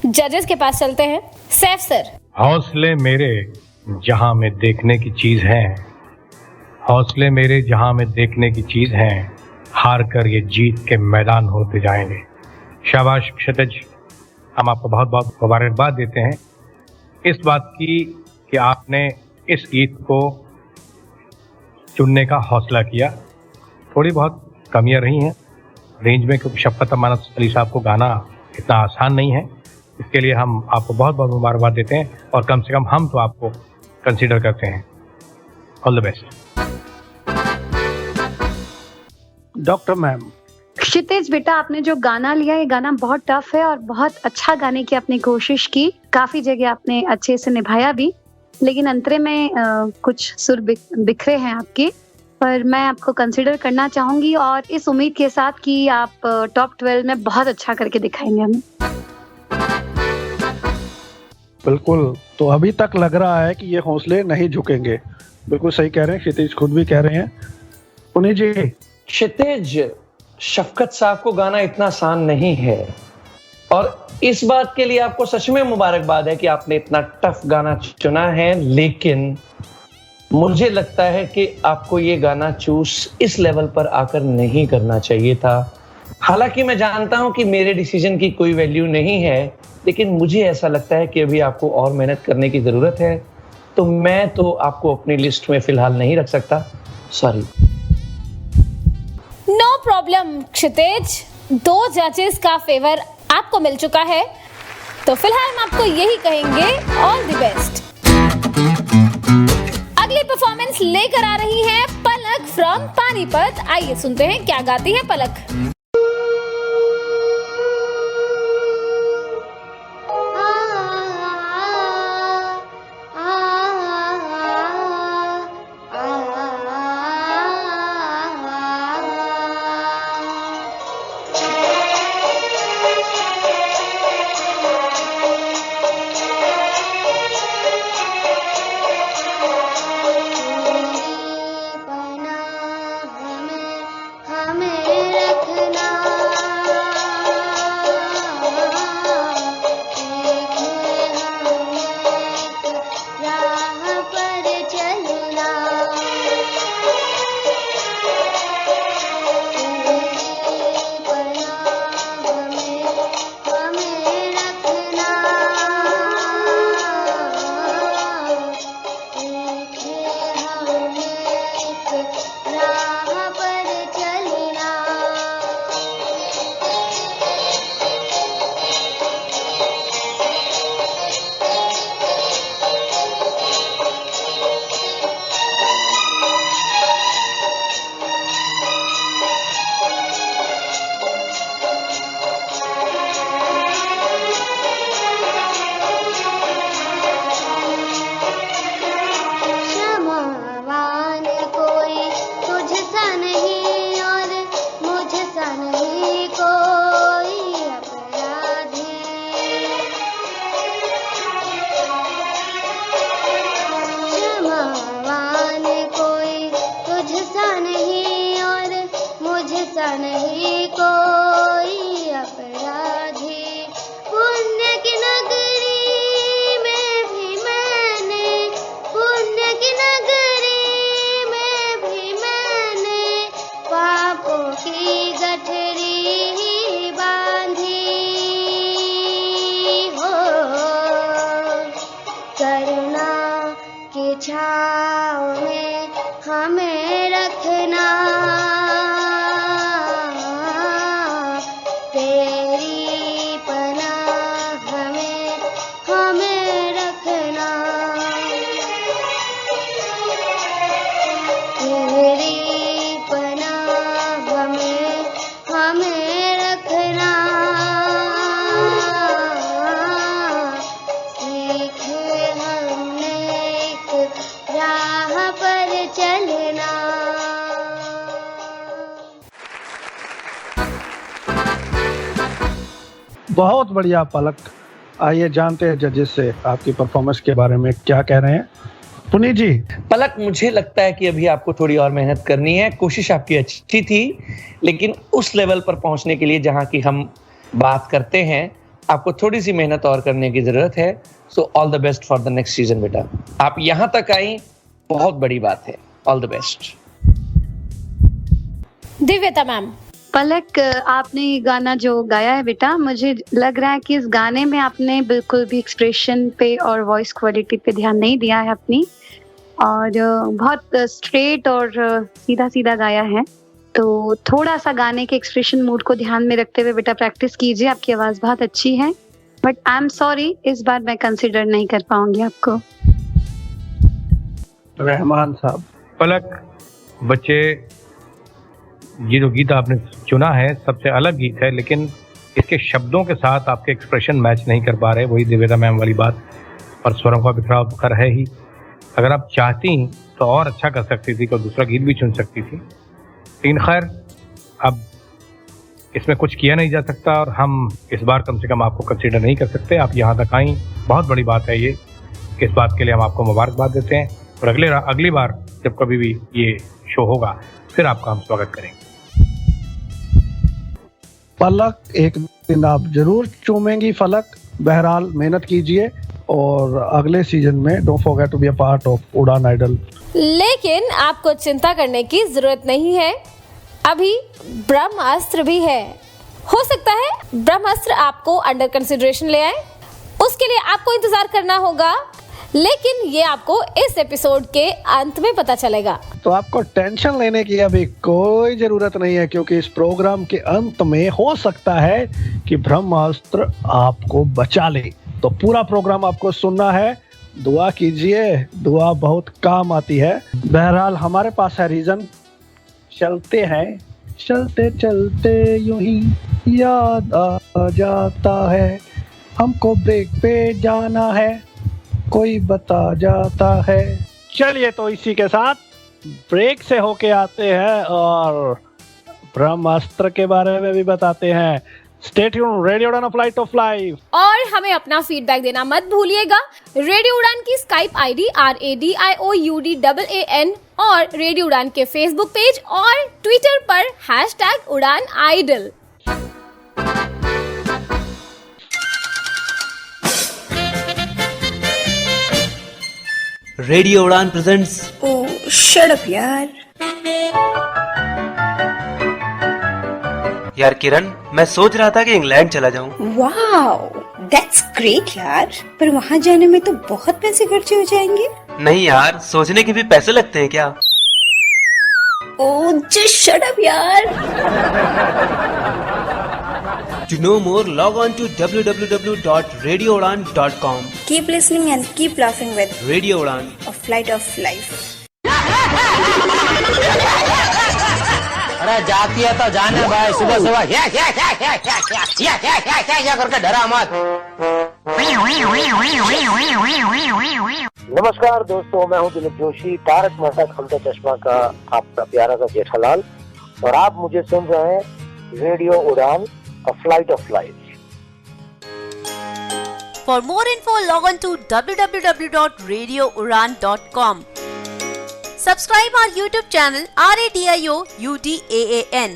जजेस के पास चलते हैं। सैफ सर। हौसले मेरे जहां में देखने की चीज है, हौसले मेरे जहां में देखने की चीज है, हार कर ये जीत के मैदान होते जाएंगे। शाबाश क्षितिज, हम आपको बहुत बहुत मुबारकबाद देते हैं इस बात की कि आपने इस गीत को चुनने का हौसला किया। थोड़ी बहुत कमियां रही हैं रेंज में, क्योंकि शफ़क़त अमानत अली साहब को गाना इतना आसान नहीं है। इसके लिए हम आपको बहुत बहुत मुबारकबाद देते हैं, और कम से कम हम तो आपको कंसीडर करते हैं। All the best. Doctor ma'am. Kshitij बेटा, आपने जो गाना लिया, ये गाना बहुत टफ है और बहुत अच्छा गाने की आपने कोशिश की, काफी जगह आपने अच्छे से निभाया भी, लेकिन अंतरे में कुछ सुर बिखरे हैं आपके, पर मैं आपको कंसीडर करना चाहूंगी और इस उम्मीद के साथ कि आप टॉप 12 में बहुत अच्छा करके दिखाएंगे हमें। बिल्कुल, तो अभी तक लग रहा है कि ये हौसले नहीं झुकेंगे। बिल्कुल सही कह रहे हैं, क्षितिज खुद भी कह रहे हैं। पुनीत जी। क्षितिज, शफकत साहब को गाना इतना आसान नहीं है, और इस बात के लिए आपको सच में मुबारकबाद है कि आपने इतना टफ गाना चुना है, लेकिन मुझे लगता है कि आपको ये गाना चूज इस लेवल पर आकर नहीं करना चाहिए था। हालांकि मैं जानता हूं कि मेरे डिसीजन की कोई वैल्यू नहीं है, लेकिन मुझे ऐसा लगता है कि अभी आपको और मेहनत करने की जरूरत है, तो मैं तो आपको अपनी लिस्ट में फिलहाल नहीं रख सकता। सॉरी। नो प्रॉब्लम क्षितिज, 2 जजेस का फेवर आपको मिल चुका है, तो फिलहाल हम आपको यही कहेंगे ऑल द बेस्ट। अगली परफॉर्मेंस लेकर आ रही है पलक फ्रॉम पानीपत। आइए सुनते हैं क्या गाती है पलक। पुण्य की नगरी चलना। बहुत बढ़िया पलक। आइए जानते हैं जजेस से आपकी परफॉर्मेंस के बारे में क्या कह रहे हैं। पुनीत जी। पलक, मुझे लगता है कि अभी आपको थोड़ी और मेहनत करनी है। कोशिश आपकी अच्छी थी, लेकिन उस लेवल पर पहुंचने के लिए जहां की हम बात करते हैं, आपको थोड़ी सी मेहनत और करने की जरूरत है। So all the best for the next season बेटा। आप यहां तक आई, बहुत बड़ी बात है। All the best. दिव्यता मैम। पलक, आपने ये गाना जो गाया है बेटा, मुझे लग रहा है कि इस गाने में आपने बिल्कुल भी एक्सप्रेशन पे और वॉइस क्वालिटी पे ध्यान नहीं दिया है अपनी, और बहुत स्ट्रेट और सीधा सीधा गाया है। तो थोड़ा सा गाने के एक्सप्रेशन मूड को ध्यान में रखते हुए बेटा प्रैक्टिस कीजिए। आपकी आवाज बहुत अच्छी है, बट आई एम सॉरी, इस बार मैं कंसिडर नहीं कर पाऊंगी आपको। रहमान साहब। पलक, बच्चे, ये जो गीत आपने चुना है सबसे अलग गीत है, लेकिन इसके शब्दों के साथ आपके एक्सप्रेशन मैच नहीं कर पा रहे। वही दिव्यता मैम वाली बात, और स्वरों का बिखराव कर है ही। अगर आप चाहती तो और अच्छा कर सकती थी, कोई दूसरा गीत भी चुन सकती थी, लेकिन खैर अब इसमें कुछ किया नहीं जा सकता, और हम इस बार कम से कम आपको कंसीडर नहीं कर सकते। आप यहाँ तक आई, बहुत बड़ी बात है ये। इस बात के लिए हम आपको मुबारकबाद देते हैं, और अगली बार जब कभी भी ये शो होगा फिर आपका हम स्वागत करेंगे। पलक, एक दिन आप जरूर चूमेंगी फलक। बहरहाल मेहनत कीजिए, और अगले सीजन में don't forget to be a part of Udan idol. लेकिन आपको चिंता करने की जरूरत नहीं है, अभी ब्रह्मास्त्र भी है। हो सकता है ब्रह्मास्त्र आपको अंडर कंसिडरेशन ले आए, उसके लिए आपको इंतजार करना होगा, लेकिन ये आपको इस एपिसोड के अंत में पता चलेगा। तो आपको टेंशन लेने की अभी कोई जरूरत नहीं है, क्योंकि इस प्रोग्राम के अंत में हो सकता है कि ब्रह्मास्त्र आपको बचा ले। तो पूरा प्रोग्राम आपको सुनना है। दुआ कीजिए, दुआ बहुत काम आती है। बहरहाल हमारे पास है रीजन। चलते हैं, चलते चलते यूं ही याद आ जाता है, हमको ब्रेक पे जाना है, कोई बता जाता है। चलिए, तो इसी के साथ ब्रेक से होके आते हैं और ब्रह्मास्त्र के बारे में भी बताते हैं। स्टे ट्यून्ड, रेडियो उड़ान, फ्लाइट ऑफ लाइफ। और हमें अपना फीडबैक देना मत भूलिएगा। रेडियो उड़ान की स्काइप आईडी RADIOUDAAN और रेडियो उड़ान के फेसबुक पेज और ट्विटर पर #Uड़ानAidol। रेडियो उड़ान प्रेजेंट्स। ओह शट अप यार। यार किरण, मैं सोच रहा था कि इंग्लैंड चला जाऊं। वाओ, दैट्स ग्रेट यार, पर वहाँ जाने में तो बहुत पैसे खर्चे हो जाएंगे। नहीं यार, सोचने के भी पैसे लगते हैं क्या? ओह जस्ट शट अप यार। To know more, log on to www.radioudan.com. Keep listening and keep laughing with Radio Udan, a flight of life. अरे जाती है तो जाने भाई, सुबह सुबह क्या करके डरा मत। नमस्कार दोस्तों, मैं हूं दिलीप जोशी, तारक मेहता का उल्टा चश्मा का आपका प्यारा सा जेठालाल, और आप मुझे सुन रहे हैं रेडियो उड़ान, a flight of life. For more info, log on to www.radioudan.com. Subscribe our YouTube channel RADIOUDAAN.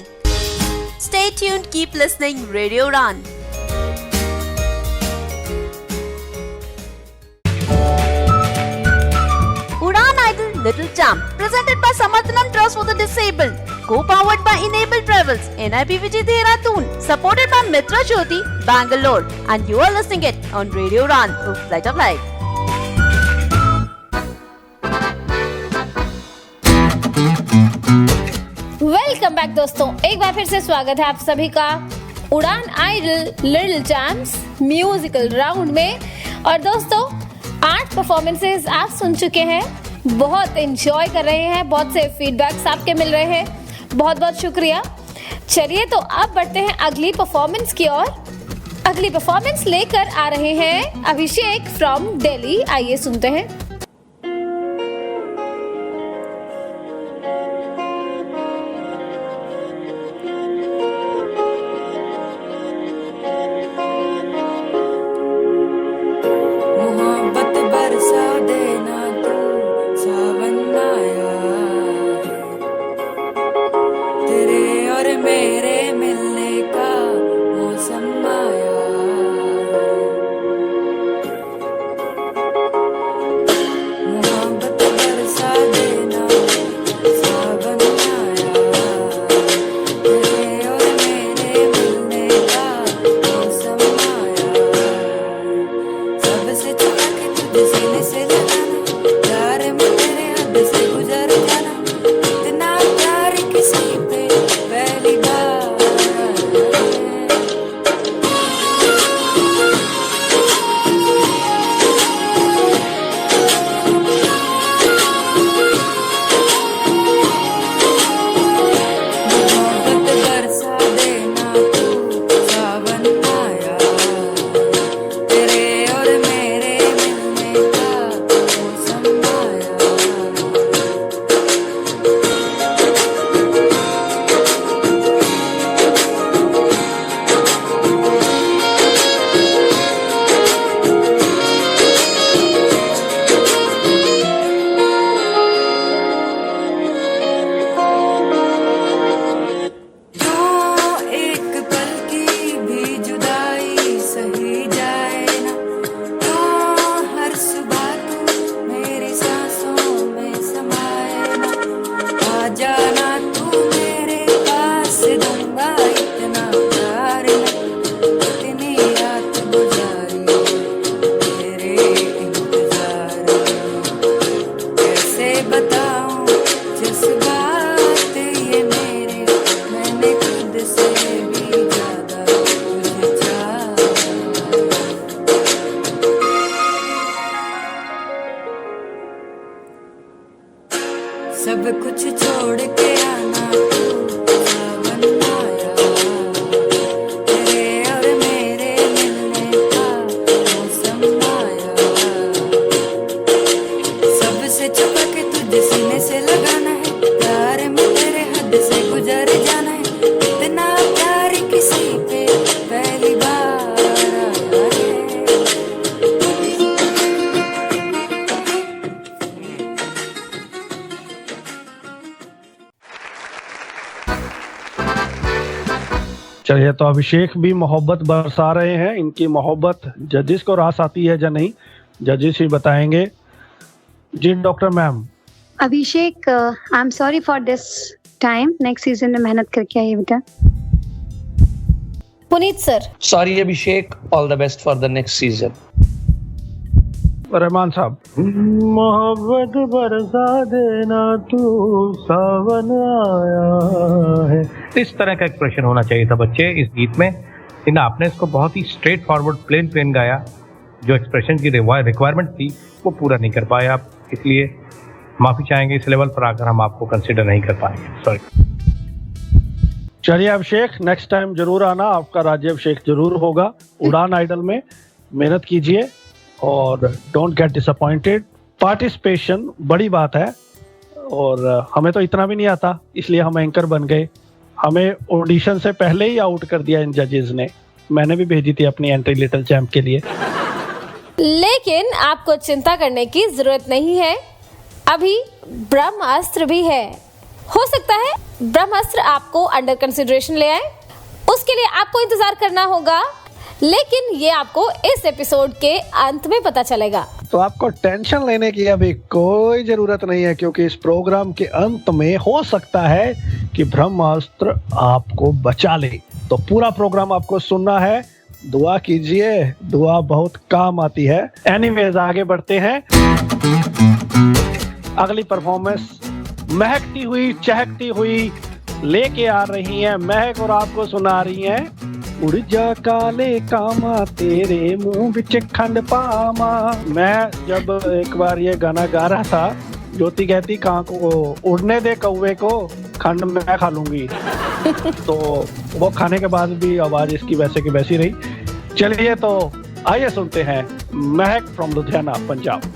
Stay tuned, keep listening, Radio Udan. Udan Idol Little Champ, presented by Samarthanam Trust for the Disabled. Co-powered by Enable Travels, NIPVG Dehradun, supported by Mitra Jyoti, Bangalore, and you are listening it on Radio Udan, Flight of Life. Welcome back दोस्तों, एक बार फिर से स्वागत है आप सभी का Udan idol little champs musical round में। और दोस्तों, 8 परफॉर्मेंसेस आप सुन चुके हैं, बहुत एंजॉय कर रहे हैं, बहुत से फीडबैक्स आपके मिल रहे हैं, बहुत बहुत शुक्रिया। चलिए, तो अब बढ़ते हैं अगली परफॉर्मेंस की ओर। अगली परफॉर्मेंस लेकर आ रहे हैं अभिषेक फ्रॉम दिल्ली। आइए सुनते हैं। सब कुछ छोड़ के आना तू सावन आया तेरे और मेरे मिलने का मौसम आया सबसे छुपा के तुझे सीने से लगाना है प्यार में तेरे हद से गुजर जाना है इतना प्यार किसी पे पहली बार आया है चलिए, तो अभिषेक भी मोहब्बत बरसा रहे हैं। इनकी मोहब्बत जजेस को रास आती है या नहीं, जजेस ही बताएंगे। जी doctor ma'am. Abhishek, I am sorry for this time, next season में मेहनत करके आइए बेटा। Puneet sir. Sorry Abhishek, all the best for the next season. Rahman sahab. मोहब्बत बरसा देना तू सावन आया है। इस तरह का एक्सप्रेशन होना चाहिए था बच्चे इस गीत में, लेकिन आपने इसको बहुत ही स्ट्रेट फॉरवर्ड प्लेन गाया। जो एक्सप्रेशन की रिक्वायरमेंट थी वो पूरा नहीं कर पाए आप, इसलिए माफी चाहेंगे। इस लेवल पर आकर हम आपको कंसिडर नहीं कर पाएंगे, सॉरी। चलिए अभिषेक, नेक्स्ट टाइम जरूर आना, आपका राज्य अभिषेक जरूर होगा। उड़ान आइडल में मेहनत कीजिए और डोंट गेट डिसअपॉइंटेड। पार्टिसिपेशन बड़ी बात है और हमें तो इतना भी नहीं आता, इसलिए हम एंकर बन गए। हमें ऑडिशन से पहले ही आउट कर दिया इन जजेस ने। मैंने भी भेजी थी अपनी एंट्री लिटिल चैंप के लिए। लेकिन आपको चिंता करने की जरूरत नहीं है, अभी ब्रह्मास्त्र भी है। हो सकता है ब्रह्मास्त्र आपको अंडर कंसिडरेशन ले आए, उसके लिए आपको इंतजार करना होगा, लेकिन ये आपको इस एपिसोड के अंत में पता चलेगा। तो आपको टेंशन लेने की अभी कोई जरूरत नहीं है, क्योंकि इस प्रोग्राम के अंत में हो सकता है कि ब्रह्मास्त्र आपको बचा ले। तो पूरा प्रोग्राम आपको सुनना है, दुआ कीजिए, दुआ बहुत काम आती है। एनीवेज, आगे बढ़ते हैं। अगली परफॉर्मेंस महकती हुई चहकती हुई लेके आ रही हैं महक, और आपको सुना रही हैं उड़ जा काले कामा तेरे मुंह बिच खंड पामा। मैं जब एक बार ये गाना गा रहा था, ज्योति कहती कहाँ को उड़ने दे कौवे को, खंड मैं खा लूंगी। तो वो खाने के बाद भी आवाज इसकी वैसे की वैसी रही। चलिए, तो आइए सुनते हैं महक फ्रॉम लुधियाना, पंजाब।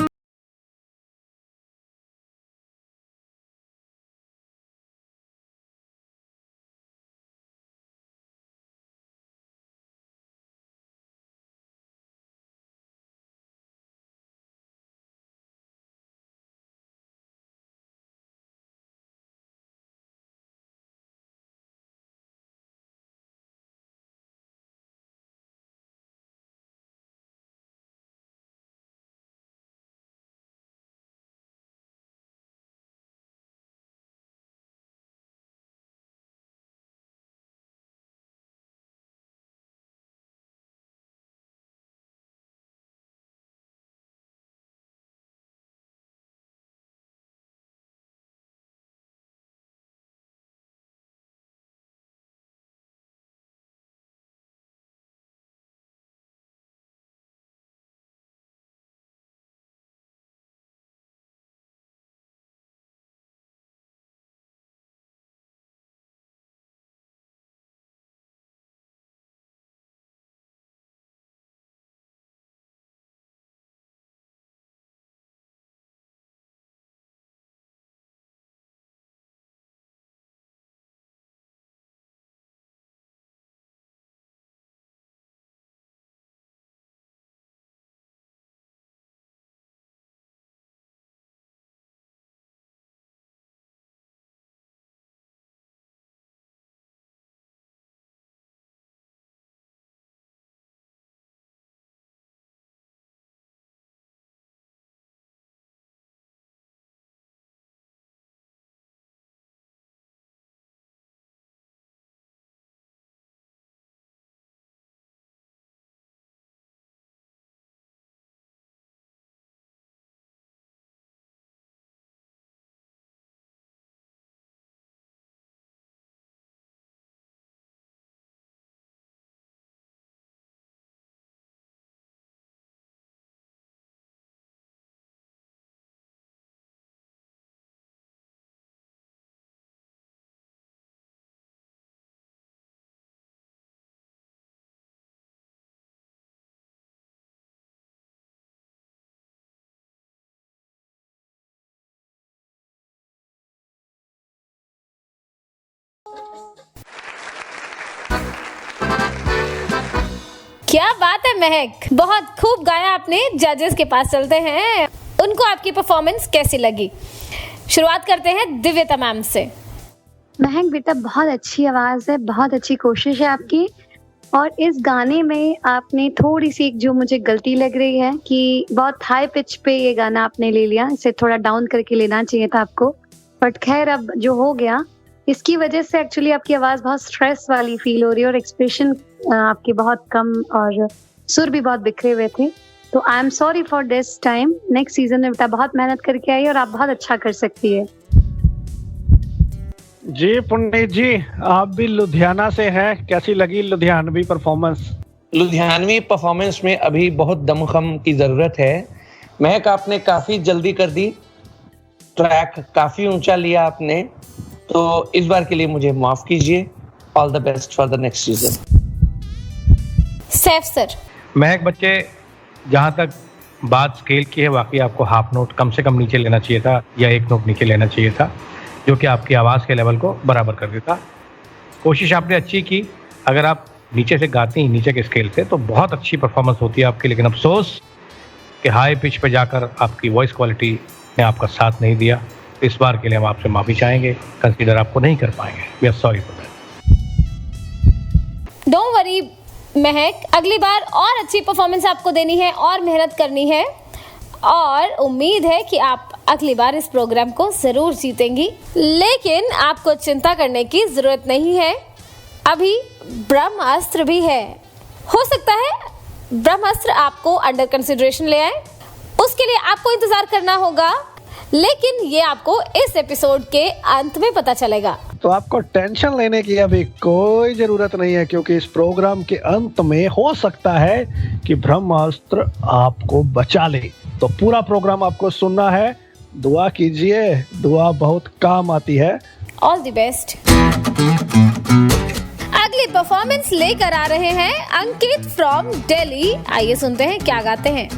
क्या बात है महक, बहुत खूब गाया आपने। जजेस के पास चलते हैं, उनको आपकी परफॉर्मेंस कैसी लगी? शुरुआत करते हैं दिव्यता मैम से। महक बेटा, बहुत अच्छी आवाज है, बहुत अच्छी कोशिश है आपकी। और इस गाने में आपने थोड़ी सी जो मुझे गलती लग रही है कि बहुत हाई पिच पे ये गाना आपने ले लिया, इसे थोड़ा डाउन करके लेना चाहिए था आपको। बट खैर, अब जो हो गया, इसकी वजह से एक्चुअली आपकी आवाज बहुत स्ट्रेस वाली फील हो रही है और एक्सप्रेशन आपके बहुत कम और सुर भी बहुत बिखरे हुए थे। तो आई am sorry for this time. Next season में बेटा बहुत मेहनत करके आई और आप बहुत अच्छा कर सकती है। जी पुनीत जी, आप भी लुधियाना से हैं, कैसी लगी लुधियानवी परफॉर्मेंस? लुधियानवी परफॉर्मेंस में अभी बहुत दमखम की जरूरत है। महक, आपने काफी जल्दी कर दी, ट्रैक काफी ऊंचा लिया आपने, तो इस बार के लिए मुझे माफ कीजिए। All the best for the next season. Saif sir. महक बच्चे, जहाँ तक बात स्केल की है, वाकई आपको हाफ नोट कम से कम नीचे लेना चाहिए था या एक नोट नीचे लेना चाहिए था, जो कि आपकी आवाज़ के लेवल को बराबर कर देता। कोशिश आपने अच्छी की। अगर आप नीचे से गाती हैं, नीचे के स्केल से, तो बहुत अच्छी परफॉर्मेंस होती है आपकी। लेकिन अफसोस कि हाई पिच पे जाकर आपकी वॉइस क्वालिटी ने आपका साथ नहीं दिया। इस बार के लिए हम आपसे माफ़ी चाहेंगे, कंसीडर आपको नहीं कर पाएंगे। We are sorry for that. Don't worry Mahak, अगली बार और अच्छी परफॉर्मेंस आपको देनी है और मेहनत करनी है, और उम्मीद है कि आप अगली बार इस प्रोग्राम को जरूर जीतेंगी। लेकिन आपको चिंता करने की जरूरत नहीं है, अभी ब्रह्मास्त्र भी है। हो सकता है ब्रह्मास्त्र आपको अंडर कंसिडरेशन ले आए, उसके लिए आपको इंतजार करना होगा, लेकिन ये आपको इस एपिसोड के अंत में पता चलेगा। तो आपको टेंशन लेने की अभी कोई जरूरत नहीं है, क्योंकि इस प्रोग्राम के अंत में हो सकता है कि ब्रह्मास्त्र आपको बचा ले। तो पूरा प्रोग्राम आपको सुनना है, दुआ कीजिए, दुआ बहुत काम आती है। All the best. अगली परफॉर्मेंस लेकर आ रहे हैं अंकित फ्रॉम दिल्ली। आइए सुनते हैं क्या गाते हैं।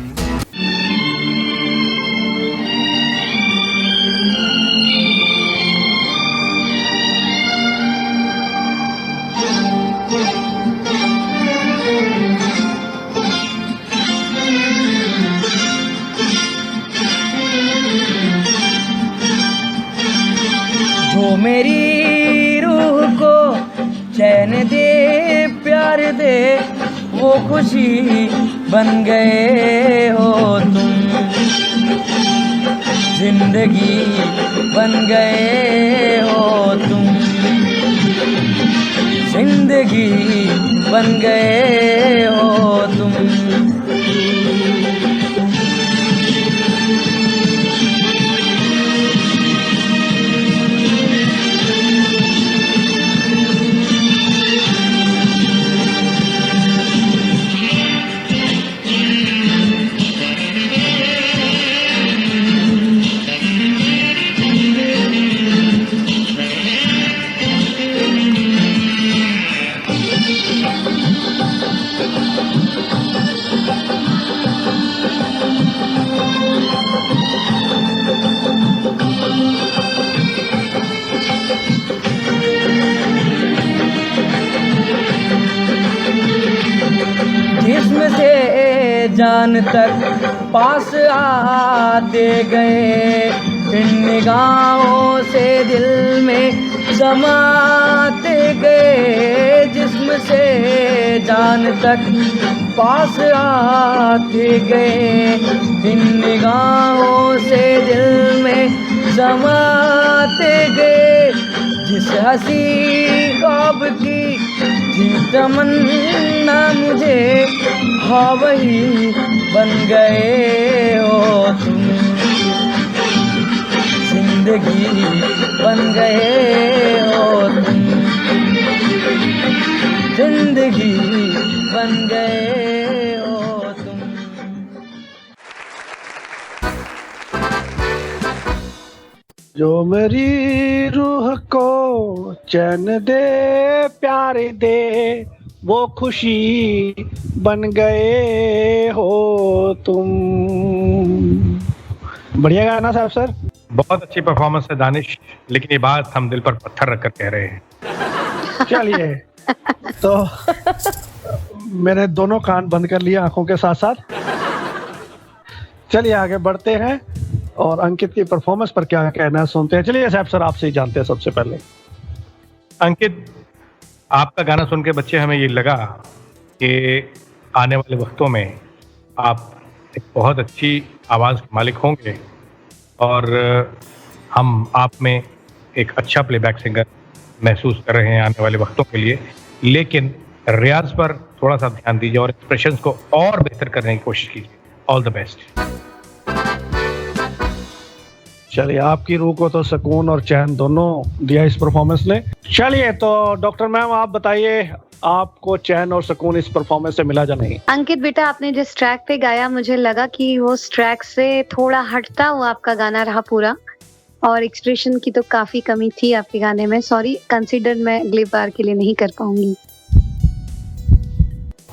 जो मेरी रूह को चैन दे, प्यार दे, वो खुशी बन गए हो तुम। जिंदगी बन गए हो तुम, जिंदगी बन गए हो तुम। जिस्म से जान तक पास आते गए, इन निगाहों से दिल में समाते गए। जिस्म से जान तक पास आते गए, इन निगाहों से दिल में समाते गए। जिस हंसी ख्वाब की थी तमन्ना मुझे, हाँ वही बन गए हो तुम। जिंदगी बन गए हो तुम, जिंदगी बन गए हो तुम। जो मेरी रूह को चैन दे, प्यार दे, वो खुशी बन गए हो तुम। बढ़िया गाना साहब सर, बहुत अच्छी परफॉर्मेंस है दानिश, लेकिन ये बात हम दिल पर पत्थर रखकर कह रहे हैं। चलिए तो मेरे दोनों कान बंद कर लिए आंखों के साथ साथ। चलिए आगे बढ़ते हैं और अंकित की परफॉर्मेंस पर क्या कहना है सुनते हैं। चलिए साहब सर आपसे ही जानते हैं सबसे पहले। अंकित, आपका गाना सुन के बच्चे हमें ये लगा कि आने वाले वक्तों में आप एक बहुत अच्छी आवाज़ के मालिक होंगे और हम आप में एक अच्छा प्लेबैक सिंगर महसूस कर रहे हैं आने वाले वक्तों के लिए, लेकिन रियाज पर थोड़ा सा ध्यान दीजिए और एक्सप्रेशंस को और बेहतर करने की कोशिश कीजिए। All the best. चलिए आपकी रूह को तो सुकून और चैन दोनों दिया इस परफॉर्मेंस ने। चलिए तो डॉक्टर मैम आप बताइए, आपको चैन और सुकून इस परफॉर्मेंस से मिला या नहीं? अंकित बेटा, आपने जिस ट्रैक पे गाया मुझे लगा कि वो ट्रैक से थोड़ा हटता हुआ आपका गाना रहा पूरा, और एक्सप्रेशन की तो काफी कमी थी आपके गाने में। सॉरी, कंसीडर मैं अगली बार के लिए नहीं कर पाऊंगी।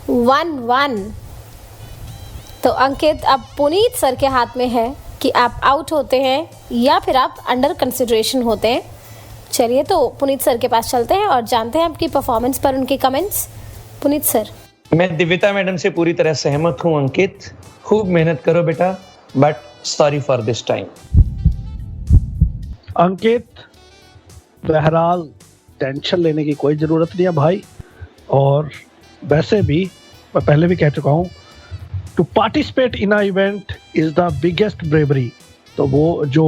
1-1। तो अंकित अब पुनीत सर के हाथ में है कि आप आउट होते हैं या फिर आप अंडर कंसिडरेशन होते हैं। चलिए तो पुनीत सर के पास चलते हैं और जानते हैं आपकी परफॉर्मेंस पर उनके कमेंट्स। पुनीत सर। मैं दिव्यता मैडम से पूरी तरह सहमत हूँ अंकित, खूब मेहनत करो बेटा, but sorry for this time. Ankit, बहरहाल टेंशन लेने की कोई ज़रूरत नहीं है भाई, और वैसे भी मैं पहले भी कह चुका हूँ, to participate in a event is the biggest bravery. तो वो जो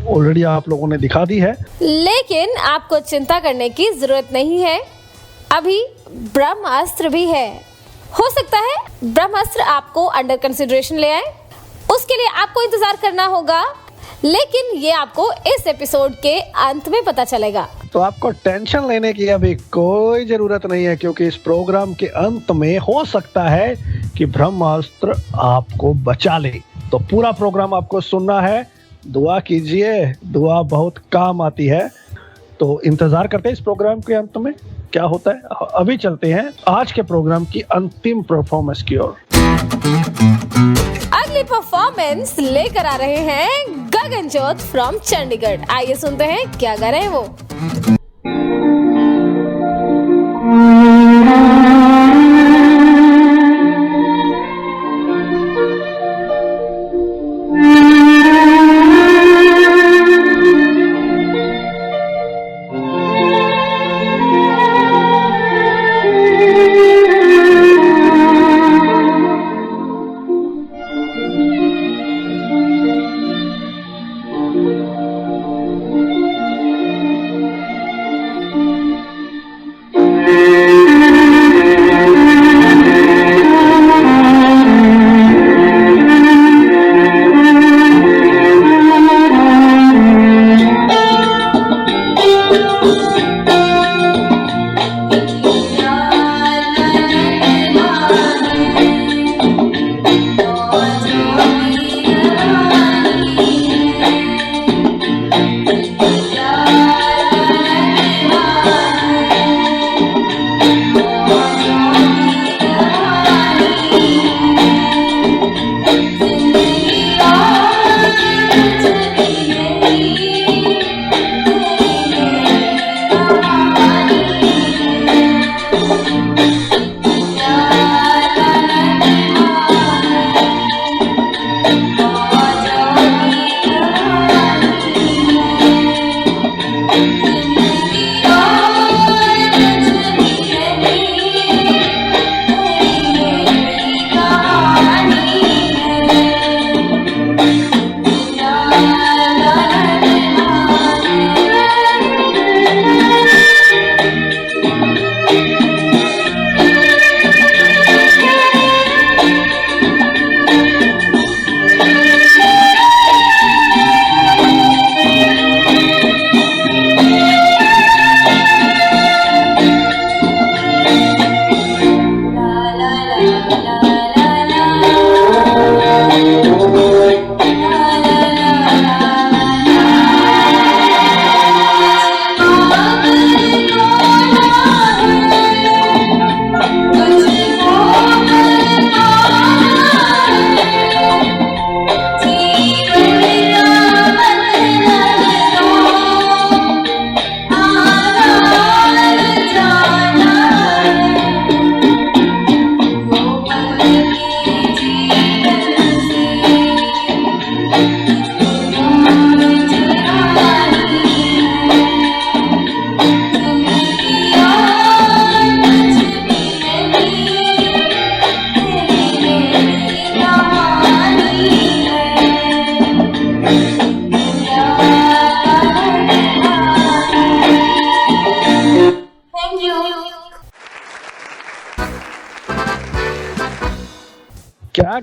ऑलरेडी आप लोगों ने दिखा दी है। लेकिन आपको चिंता करने की जरूरत नहीं है, अभी ब्रह्मास्त्र भी है। हो सकता है ब्रह्मास्त्र आपको अंडर कंसिडरेशन ले आए, उसके लिए आपको इंतजार करना होगा, लेकिन ये आपको इस एपिसोड के अंत में पता चलेगा। तो आपको टेंशन लेने की अभी कोई जरूरत नहीं है, क्योंकि इस प्रोग्राम के अंत में हो सकता है कि ब्रह्मास्त्र आपको बचा ले। तो पूरा प्रोग्राम आपको सुनना है, दुआ कीजिए, दुआ बहुत काम आती है। तो इंतजार करते हैं इस प्रोग्राम के अंत में क्या होता है। अभी चलते हैं आज के प्रोग्राम की अंतिम परफॉर्मेंस की ओर। अगली परफॉर्मेंस लेकर आ रहे हैं गगनजोत फ्रॉम चंडीगढ़। आइए सुनते हैं क्या गा रहे हैं वो।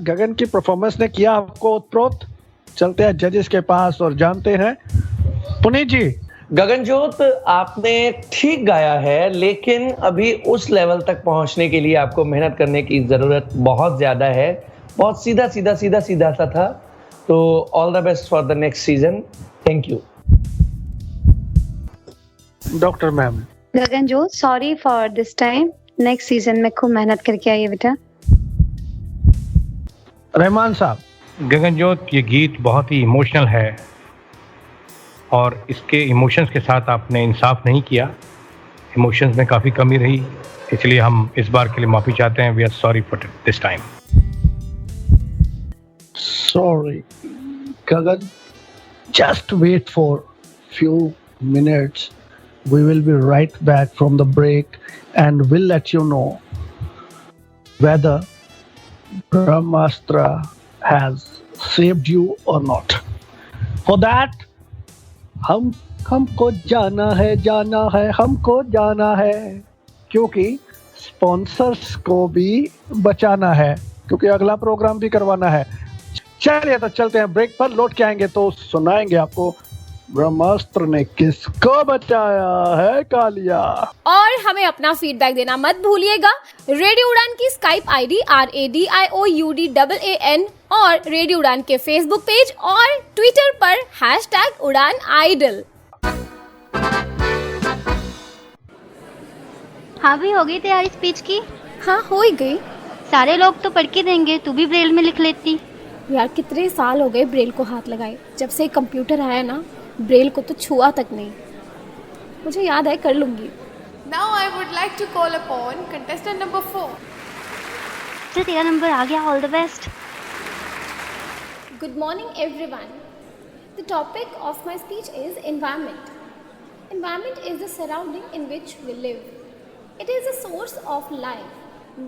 गगन की परफॉर्मेंस ने किया आपको ओतप्रोत? चलते हैं जजेस के पास और जानते हैं। पुनीत जी, गगनजोत, आपने ठीक गाया है, लेकिन अभी उस लेवल तक पहुंचने के लिए आपको मेहनत करने की जरूरत बहुत ज्यादा है। बहुत सीधा सीधा सीधा सीधा सा था। तो all the best for the next season. Thank you. Doctor ma'am. Gaganjot, sorry for this time. Next season में खूब मेहनत करके आइए बेटा। रहमान साहब। गगनजोत, ये गीत बहुत ही इमोशनल है और इसके इमोशंस के साथ आपने इंसाफ नहीं किया। इमोशंस में काफ़ी कमी रही, इसलिए हम इस बार के लिए माफ़ी चाहते हैं। We are sorry for this time. Sorry Gagan, just wait for few minutes. We will be right back from the break and we'll let you know whether Brahmastra has saved you or not. For that, हमको जाना है, हमको जाना है, क्योंकि sponsors को भी बचाना है, क्योंकि अगला प्रोग्राम भी करवाना है। चलिए तो चलते हैं ब्रेक पर। लौट के आएंगे तो सुनाएंगे आपको ब्रह्मास्त्र ने किसको बचाया है कालिया। और हमें अपना फीडबैक देना मत भूलिएगा। रेडियो उड़ान की स्काइप आईडी RADIOUDAAN और रेडियो उड़ान के फेसबुक पेज और ट्विटर पर #Uड़ानIdol। हाँ भी हो गई तैयारी स्पीच की? हाँ हो ही गई। सारे लोग तो पढ़ के देंगे, तू भी ब्रेल में लिख लेती। यार कितने साल हो गए ब्रेल को हाथ लगाए। जब से कंप्यूटर आया ना, ब्रेल को तो छुआ तक नहीं। मुझे याद है, कर लूंगी। Now I would like to call upon contestant number 4. चल तेरा नंबर आ गया, all the best. Good morning everyone. The topic of my speech is environment. Environment is the surrounding in which we live. It is a source of life.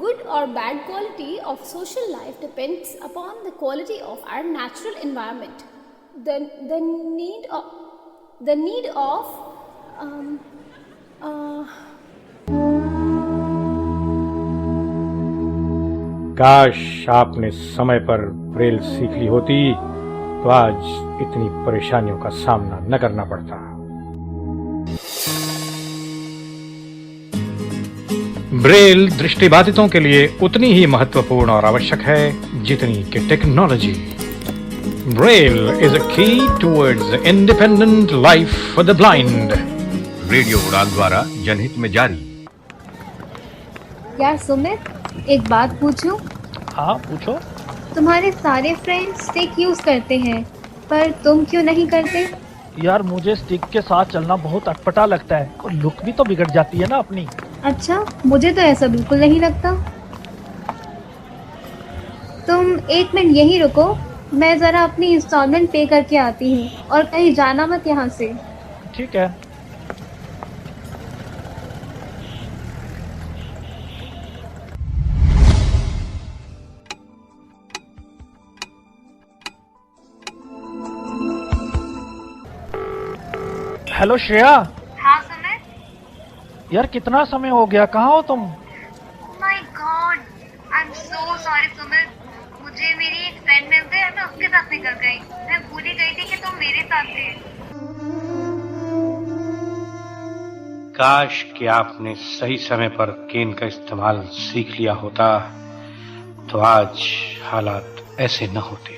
Good or bad quality of social life depends upon the quality of our natural environment. The need of काश आपने समय पर Braille सीख ली होती तो आज इतनी परेशानियों का सामना न करना पड़ता। ब्रेल दृष्टिबाधितों के लिए उतनी ही महत्वपूर्ण और आवश्यक है जितनी कि टेक्नोलॉजी। ब्रेल इज अ की towards independent life for the blind. Radio उड़ान द्वारा जनहित में जारी। यार सुमित, एक बात पूछूं? हाँ पूछो। तुम्हारे सारे फ्रेंड्स स्टिक यूज करते हैं, पर तुम क्यों नहीं करते? यार मुझे स्टिक के साथ चलना बहुत अटपटा लगता है और लुक भी तो बिगड़ जाती है ना अपनी। अच्छा, मुझे तो ऐसा बिल्कुल नहीं लगता। तुम 1 मिनट यहीं रुको, मैं जरा अपनी इंस्टॉलमेंट पे करके आती हूँ और कहीं जाना मत यहाँ से। ठीक है। हेलो श्रेया। हाँ सुमित। यार कितना समय हो गया, कहाँ हो तुम? My God, I am so sorry Sumit. मुझे मेरी एक फ्रेंड मिल गई, मैं उसके साथ निकल गई। मैं भूल ही गई थी कि तुम मेरे साथ थे। काश कि आपने सही समय पर केन का इस्तेमाल सीख लिया होता तो आज हालात ऐसे न होते।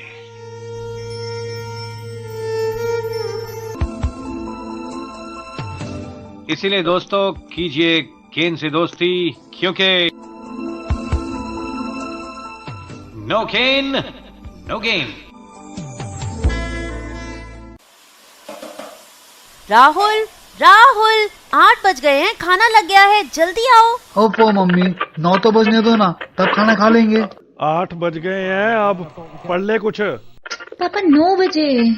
इसीलिए दोस्तों, कीजिए केन से दोस्ती, क्योंकि नो केन नो गेन। राहुल, 8 बज गए हैं, खाना लग गया है, जल्दी आओ। ओपो मम्मी, 9 तो बजने दो ना, तब खाना खा लेंगे। 8 बज गए हैं, अब पढ़ ले कुछ। पापा 9 बजे।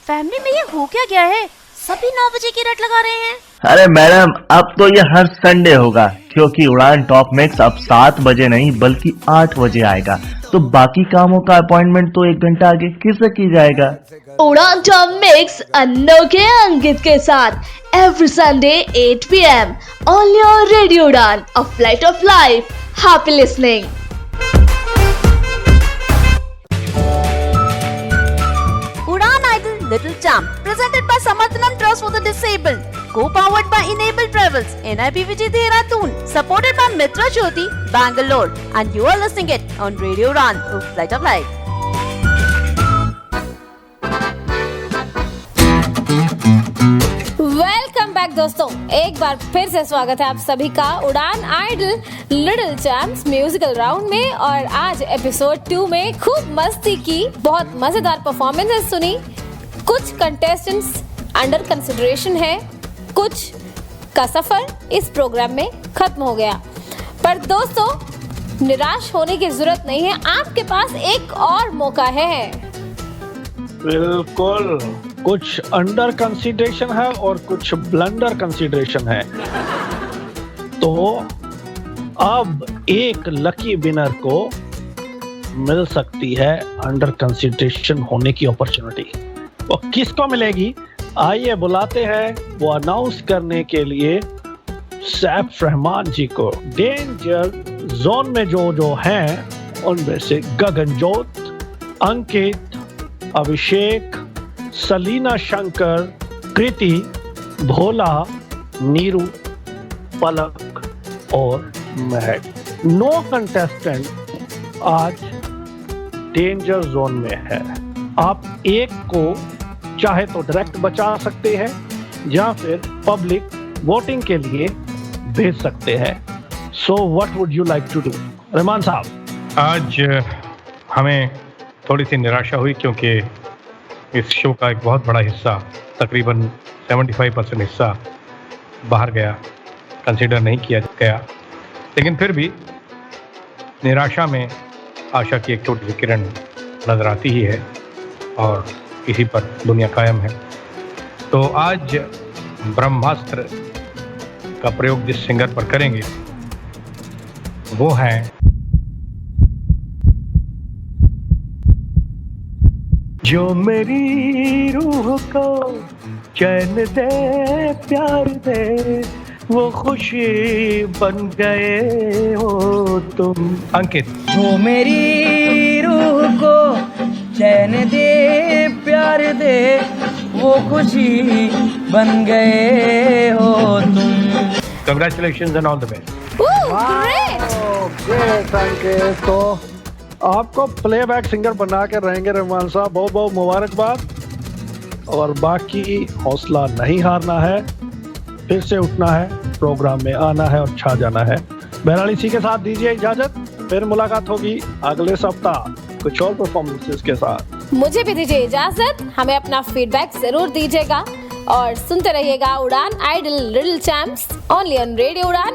फैमिली में ये हो क्या गया है, सभी 9 बजे की रट लगा रहे हैं। अरे मैडम, अब तो ये हर संडे होगा, क्योंकि उड़ान टॉप मैक्स अब 7 बजे नहीं बल्कि 8 बजे आएगा। तो बाकी कामों का अपॉइंटमेंट तो 1 घंटा आगे किससे की जाएगा? उड़ान टॉप मैक्स अनोखे अंकित के साथ every Sunday 8 PM on your radio Udaan, a flight of life. Happy listening. presented by Samarthanam Trust for the Disabled, co-powered by Enable Travels, NIP Vijay Dehradun, supported by Mitra Jyoti, Bangalore, and you are listening it on Radio Udan, Flight of Life. Welcome back दोस्तों, एक बार फिर से स्वागत है आप सभी का Udan idol little champs musical round में। और आज एपिसोड 2 में खूब मस्ती की, बहुत मजेदार परफॉर्मेंसेस सुनी। कुछ कंटेस्टेंट्स अंडर कंसिडरेशन है, कुछ का सफर इस प्रोग्राम में खत्म हो गया। पर दोस्तों, निराश होने की जरूरत नहीं है, आपके पास एक और मौका है। बिल्कुल, कुछ अंडर कंसीडरेशन है और कुछ ब्लंडर कंसीडरेशन है। तो अब एक लकी विनर को मिल सकती है अंडर कंसीडरेशन होने की अपॉर्चुनिटी। वो किसको मिलेगी, आइए बुलाते हैं वो अनाउंस करने के लिए सैफ रहमान जी को। डेंजर जोन में जो हैं उनमें से गगनजोत, अंकित, अभिषेक, सलीना शंकर, कृति, भोला, नीरू, पलक और महक। 9 कंटेस्टेंट आज डेंजर जोन में है। आप एक को चाहे तो डायरेक्ट बचा सकते हैं या फिर पब्लिक वोटिंग के लिए भेज सकते हैं। So what would you like to do? Rahman साहब, आज हमें थोड़ी सी निराशा हुई क्योंकि इस शो का एक बहुत बड़ा हिस्सा, तकरीबन 75% हिस्सा बाहर गया, कंसीडर नहीं किया गया। लेकिन फिर भी निराशा में आशा की एक छोटी सी किरण नजर आती ही है और इसी पर दुनिया कायम है। तो आज ब्रह्मास्त्र का प्रयोग जिस सिंगर पर करेंगे वो हैं जो मेरी रूह को चैन दे, प्यार दे, वो खुशी बन गए हो तुम। अंकित, जो मेरी रूह को चैन दे, प्यार दे, वो खुशी बन गए हो तुम। Congratulations and all the best. Great Ankit, तो आपको प्लेबैक सिंगर बना के रहेंगे रहमान साहब, बहुत बहुत मुबारकबाद। और बाकी हौसला नहीं हारना है, फिर से उठना है, प्रोग्राम में आना है और छा जाना है। बहरहाल इसी के साथ दीजिए इजाजत, फिर मुलाकात होगी अगले सप्ताह कुछ और परफॉर्मेंसेस के साथ। मुझे भी दीजिए इजाजत, हमें अपना फीडबैक जरूर दीजिएगा और सुनते रहिएगा Udan idol little champs only on radio उड़ान।